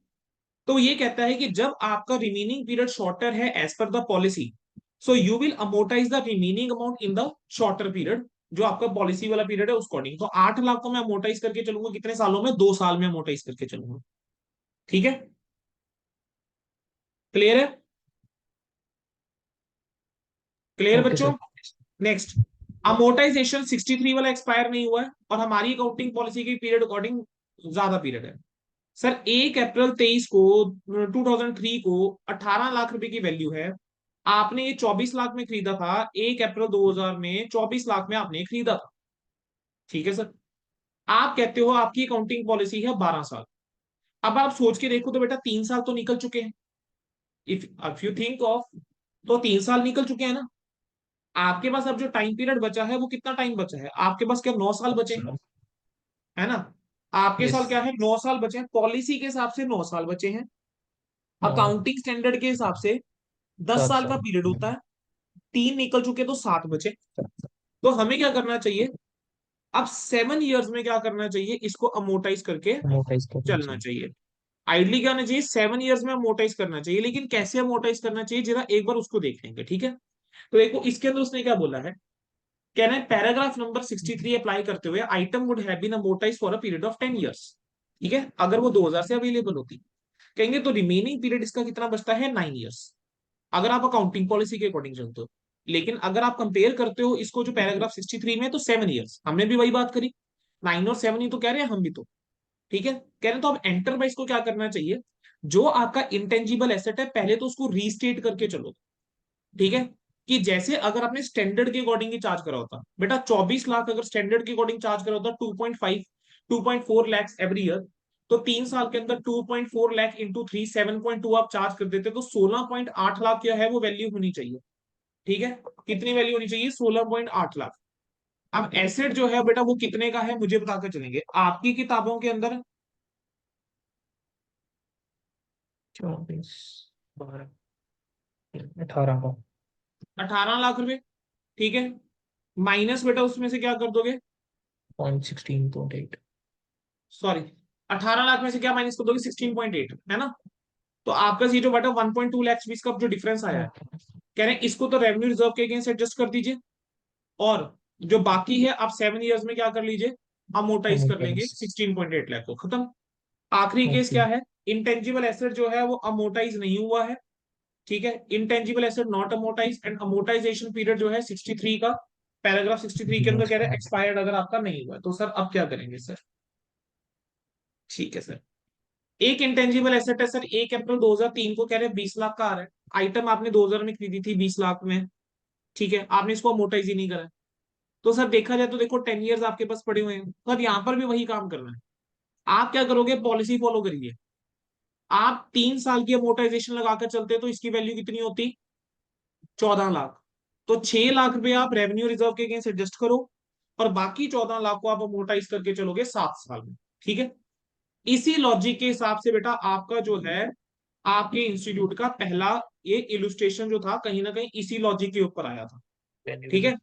तो ये कहता है कि जब आपका रिमेनिंग पीरियड शॉर्टर है as per the policy, so you will amortize the remaining amount in the shorter period, जो आपका पॉलिसी वाला पीरियड है उसको अकॉर्डिंग। तो 8 लाख को मैं अमोर्टाइज करके चलूंगा कितने सालों में, 2 साल में अमोर्टाइज करके चलूंगा। ठीक है। क्लियर है, क्लियर ओके बच्चों। सर। नेक्स्ट, अमोर्टाइजेशन 63 वाला एक्सपायर नहीं हुआ है और हमारी अकाउंटिंग पॉलिसी की पीरियड अकॉर्डिंग ज्यादा पीरियड है। सर 1 अप्रैल 23 को 2003 को 18 लाख रुपए की वैल्यू है। आपने ये 24 लाख में खरीदा था, 1 अप्रैल 2000 में 24 लाख में आपने खरीदा था। ठीक है सर। आप कहते हो आपकी अकाउंटिंग पॉलिसी है 12 साल। अब आप सोच के देखो तो बेटा 3 साल तो निकल चुके हैं। इफ यू थिंक ऑफ, तो 3 साल निकल चुके हैं ना। आपके पास अब जो टाइम पीरियड बचा है वो कितना टाइम बचा है आपके पास, क्या 9 साल बचे हैं, है ना। आपके यस। साल क्या है, 9 साल बचे हैं, पॉलिसी के हिसाब से 9 साल बचे हैं। हाँ। अकाउंटिंग स्टैंडर्ड के हिसाब से दस सात साल का साल पीरियड होता है। 3 निकल चुके तो 7 बचे। तो हमें क्या करना चाहिए, अब 7 ईयर्स में क्या करना चाहिए, इसको अमोर्टाइज करके अमोर्टाइज करना चलना चाहिए। चाहिए। आइडली क्या होना चाहिए, 7 ईयर्स में अमोर्टाइज करना चाहिए। लेकिन कैसे अमोर्टाइज करना चाहिए जरा एक बार उसको देख लेंगे। ठीक है। तो देखो इसके अंदर उसने क्या बोला है, कहना है पैराग्राफ नंबर 63 अप्लाई करते हुए item would have been amortized for a period of 10 years. ठीक है, अगर वो 2000 से अवेलेबल होती। कहेंगे तो रिमेनिंग पीरियड इसका कितना बचता है, 9 ईयर्स, अगर आप अकाउंटिंग पॉलिसी के अकॉर्डिंग चलते हो। लेकिन अगर आप कंपेयर करते हो इसको जो पैराग्राफ 63 में, तो 7 ईयर्स, हमने भी वही बात करी, 9 और 7 ही तो कह रहे हैं हम भी तो। ठीक है। कह रहे हैं तो अब एंटरप्राइज को क्या करना चाहिए, जो आपका इंटेंजिबल एसेट है पहले तो उसको रीस्टेट करके चलो। ठीक है। कि जैसे अगर आपने स्टैंडर्ड के अकॉर्डिंग ही चार्ज करा होता बेटा, 24 लाख अगर स्टैंडर्ड के अकॉर्डिंग चार्ज करा होता 2.5 2.4 लैक्स एवरी ईयर, तो 3 साल के अंदर 2.4 लाख इंटू 3 7.2 आप चार्ज कर देते तो 16.8 लाख क्या है वो वैल्यू होनी चाहिए। ठीक है। कितनी वैल्यू होनी चाहिए, 16.8 लाख। अब एसेट जो है बेटा वो कितने का है मुझे बताकर चलेंगे आपकी किताबों के अंदर, 24, 12, 18 का। 18 लाख रुपए। ठीक है। माइनस बेटा उसमें से क्या कर दोगे, 0.16, 0.8। सॉरी, 18 लाख में से क्या माइनस कर दोगे, 16.8 है ना। तो आपका ये जो बटा 1.2 लाख बीस का जो डिफरेंस आया है, कह रहे हैं इसको तो रेवेन्यू रिजर्व के अगेंस्ट एडजस्ट कर दीजिए, और जो बाकी है आप 7 ईयर्स में क्या कर लीजिए, अमोटाइज कर लेंगे 16.8 लाख को, खत्म। आखिरी केस ओके। क्या है, इंटेंजिबल एसेट जो है वो अमोटाइज नहीं हुआ है, ठीक है, intangible asset not amortize, and amortization period जो है 63 का, पैराग्राफ 63 के अंदर कह रहे हैं एक्सपायर्ड अगर आपका नहीं हुआ है। तो सर अब क्या करेंगे सर? ठीक है सर, एक इंटेंजिबल एसेट है सर, 1 अप्रैल 2003 को कह रहे हैं 20 लाख का आ रहा है, आइटम आपने 2000 में खरीदी थी 20 लाख में, ठीक है, आपने इसको अमोटाइज ही नहीं करा है। तो सर देखा जाए तो देखो 10 ईयर्स आपके पास पड़े हुए हैं, सर यहाँ पर भी वही काम करना है। आप क्या करोगे, पॉलिसी फॉलो करिए, आप 3 साल की अमोटाइजेशन लगाकर चलते तो इसकी वैल्यू कितनी होती, 14 लाख। तो 6 लाख रुपए आप रेवेन्यू रिजर्व के अगेंस्ट एडजस्ट करो, और बाकी 14 लाख को आप अमोटाइज करके चलोगे 7 साल में, ठीक है। इसी लॉजिक के हिसाब से बेटा आपका जो है, आपके इंस्टीट्यूट का पहला ये इलुस्ट्रेशन जो था कहीं ना कहीं इसी लॉजिक के ऊपर आया था, ठीक है।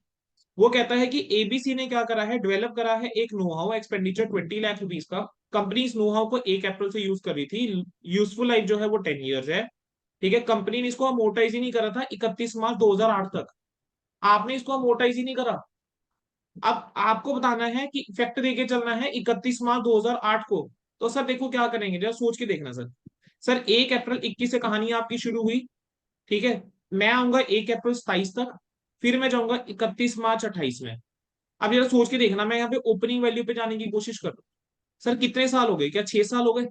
वो कहता है कि एबीसी ने क्या करा है, डेवलप करा है एक know how expenditure 20 lakh rupees का, कंपनी इस नो हाउ को 1 अप्रैल से यूज कर रही थी, यूजफुल लाइफ जो है वो 10 ईयर्स है, ठीक है। कंपनी ने इसको अमोटाइज ही नहीं करा था 31 मार्च 2008 तक, आपने इसको अमोटाइज ही नहीं करा। अब आपको बताना है कि इफेक्ट देके चलना है 31 मार्च 2008 को। तो सर देखो क्या करेंगे, जरा सोच के देखना सर। सर 1 अप्रैल 21 से कहानी आपकी शुरू हुई, ठीक है, मैं आऊंगा 1 अप्रैल 27 तक, फिर मैं जाऊंगा 31 मार्च 28 में। अब जरा सोच के देखना, मैं यहाँ पे ओपनिंग वैल्यू पे जाने की कोशिश कर रहा हूँ। सर कितने साल हो गए, क्या 6 साल हो गए?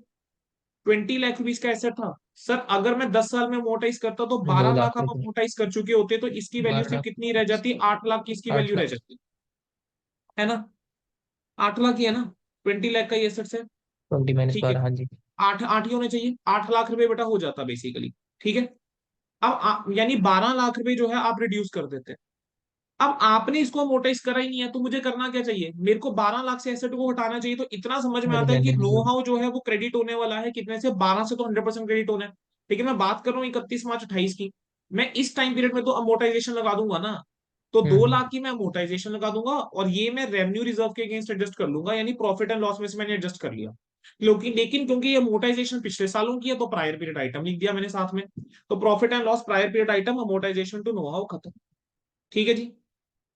20 लाख रुपीज का एसेट था सर, अगर मैं 10 साल में मोटाइज करता तो दो 12 लाख लाख आप रुपए मोटाइज कर चुके होते, तो इसकी वैल्यू 12 सिर्फ लाख कितनी रह जाती, 8 लाख की इसकी आठ वैल्यू रह लाख जाती, है ना। 8 लाख ही है ना, 20 लाख का ये एसेट है, 20 माइनस ठीक है। 12, हाँ जी। आठ आठ ही होने चाहिए, 8 लाख रुपए बेटा हो जाता बेसिकली, ठीक है। अब यानी 12 लाख रुपए जो है आप रिड्यूस कर देते हैं। अब आपने इसको मोटाइज करा ही नहीं है, तो मुझे करना क्या चाहिए, मेरे को 12 लाख से एसेट को हटाना चाहिए। तो इतना समझ में आता है कि अर्जेंट नो रिजर्व। हाउ जो है वो क्रेडिट होने वाला है कितने से, 12 से तो 100% क्रेडिट होना है, लेकिन मैं बात कर रहा हूँ 31 मार्च 28 की। मैं इस टाइम पीरियड में तो अमोटाइजेशन लगा दूंगा ना, तो दो हम्म। लाख की मैं अमोटाइजेशन लगा दूंगा, और ये मैं रेवेन्यू रिजर्व के अगेंस्ट एडजस्ट कर लूंगा, यानी प्रॉफिट एंड लॉस में से मैंने एडजस्ट कर लिया। लेकिन क्योंकि ये अमोटाइजेशन पिछले सालों की है, तो प्रायर पीरियड आइटम लिख दिया मैंने साथ में। तो profit and loss prior period item, amortization to know how, खत्म, ठीक है जी।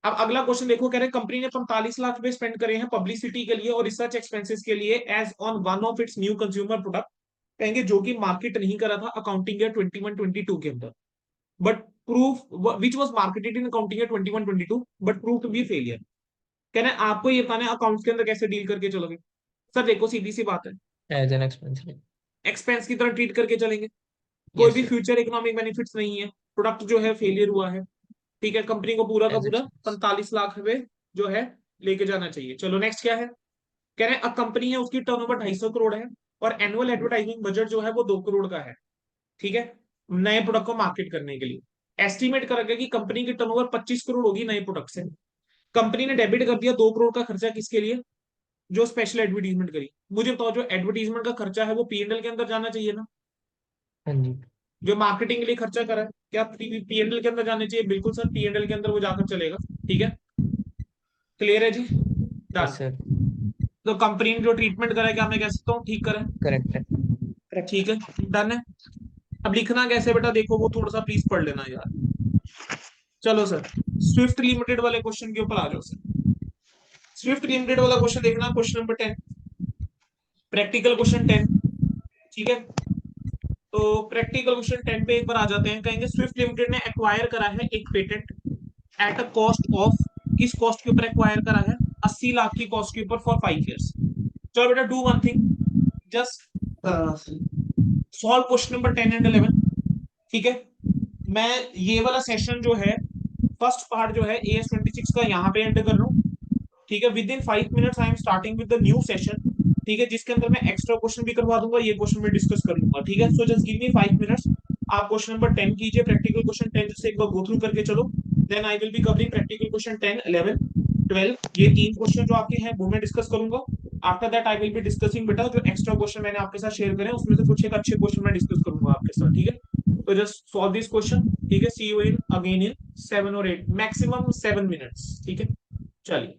अब अगला क्वेश्चन देखो, कह रहे हैं कंपनी ने 45 लाख रुपए स्पेंड करे हैं पब्लिसिटी के लिए और रिसर्च एक्सपेंसेस के लिए as on one of its new consumer product, कहेंगे जो कि मार्केट नहीं करा था अकाउंटिंग ईयर 21-22 के अंदर, but proof which was marketed in accounting year 21-22 but prove to be failure. कह रहे हैं आपको ये बताना है अकाउंट्स के अंदर कैसे डील करके चलोगे। सर देखो सीधी सी बात है, एज एन एक्सपेंस। एक्सपेंस की तरह ट्रीट करके चलेंगे, कोई यस भी सर। फ्यूचर इकोनॉमिक बेनिफिट्स नहीं है, प्रोडक्ट जो है फेलियर हुआ है, ठीक है, कंपनी को पूरा का एज पूरा एक्सपेंस। 45 लाख रुपए जो है लेके जाना चाहिए। चलो नेक्स्ट क्या है, कह रहे हैं कंपनी है उसकी टर्नओवर 250 करोड़ है, और एनुअल एडवर्टाइजिंग बजट जो है वो 2 करोड़ का है, ठीक है, नए प्रोडक्ट को मार्केट करने के लिए। एस्टिमेट करा गया कि कंपनी की टर्नओवर 25 करोड़ होगी नए प्रोडक्ट से। कंपनी ने डेबिट कर दिया 2 करोड़ का खर्चा, किसके लिए, जो स्पेशल एडवर्टीजमेंट करी। मुझे बताओ जो एडवर्टीजमेंट का खर्चा है वो पीएनएल के अंदर जाना चाहिए ना, हाँ जी। जो मार्केटिंग के लिए खर्चा करा है क्या पीएनएल के अंदर जाने चाहिए, बिल्कुल सर पीएनएल के अंदर वो जाकर चलेगा, ठीक है, क्लियर है जी, यस डन। सर। तो कंपनी ने जो ट्रीटमेंट करा है क्या मैं कह सकता हूँ ठीक करा है, करेक्ट है। करेक्ट। ठीक है, डन है। अब लिखना कैसे बेटा देखो, वो थोड़ा सा प्लीज पढ़ लेना यार। चलो सर, स्विफ्ट लिमिटेड वाले क्वेश्चन के ऊपर आ जाओ सर। स्विफ्ट लिमिटेड वाला क्वेश्चन देखना, क्वेश्चन नंबर 10, प्रैक्टिकल क्वेश्चन 10, ठीक है। तो प्रैक्टिकल क्वेश्चन 10 पे एक बार आ जाते हैं, कहेंगे स्विफ्ट लिमिटेड ने एक्वायर करा है एक patent at a cost of, किस कॉस्ट के ऊपर एक्वायर करा है, 80 लाख की कॉस्ट के ऊपर फॉर 5 ईयर्स। चलो बेटा do one thing, just solve question number 10 and 11, ठीक है। मैं ये वाला सेशन जो है, फर्स्ट पार्ट जो है AS26 का यहाँ पे एंड कर रहा हूँ, ठीक है। With in 5 minutes I am starting with the new session, ठीक है, जिसके अंदर मैं एक्स्ट्रा क्वेश्चन भी करवा दूंगा, ये क्वेश्चन में डिस्कस कर लूंगा, ठीक है। So just give me 5 minutes, आप क्वेश्चन नंबर 10 कीजिए, प्रैक्टिकल क्वेश्चन 10 से एक बार गो थ्रू करके चलो, then I will be covering practical question 10, 11, 12, ये 3 क्वेश्चन जो आपके हैं वो मैं डिस्कस करूंगा। After that I will be discussing बेटा जो एक्स्ट्रा क्वेश्चन मैंने आपके साथ शेयर करे उसमें से कुछ एक अच्छे क्वेश्चन मैं डिस्कस करूंगा आपके साथ, ठीक है। तो जस्ट सॉल्व दिस क्वेश्चन, ठीक है, सी यू इन अगेन इन 7 और 8 मैक्सिमम 7 मिनट्स, ठीक है, चलिए।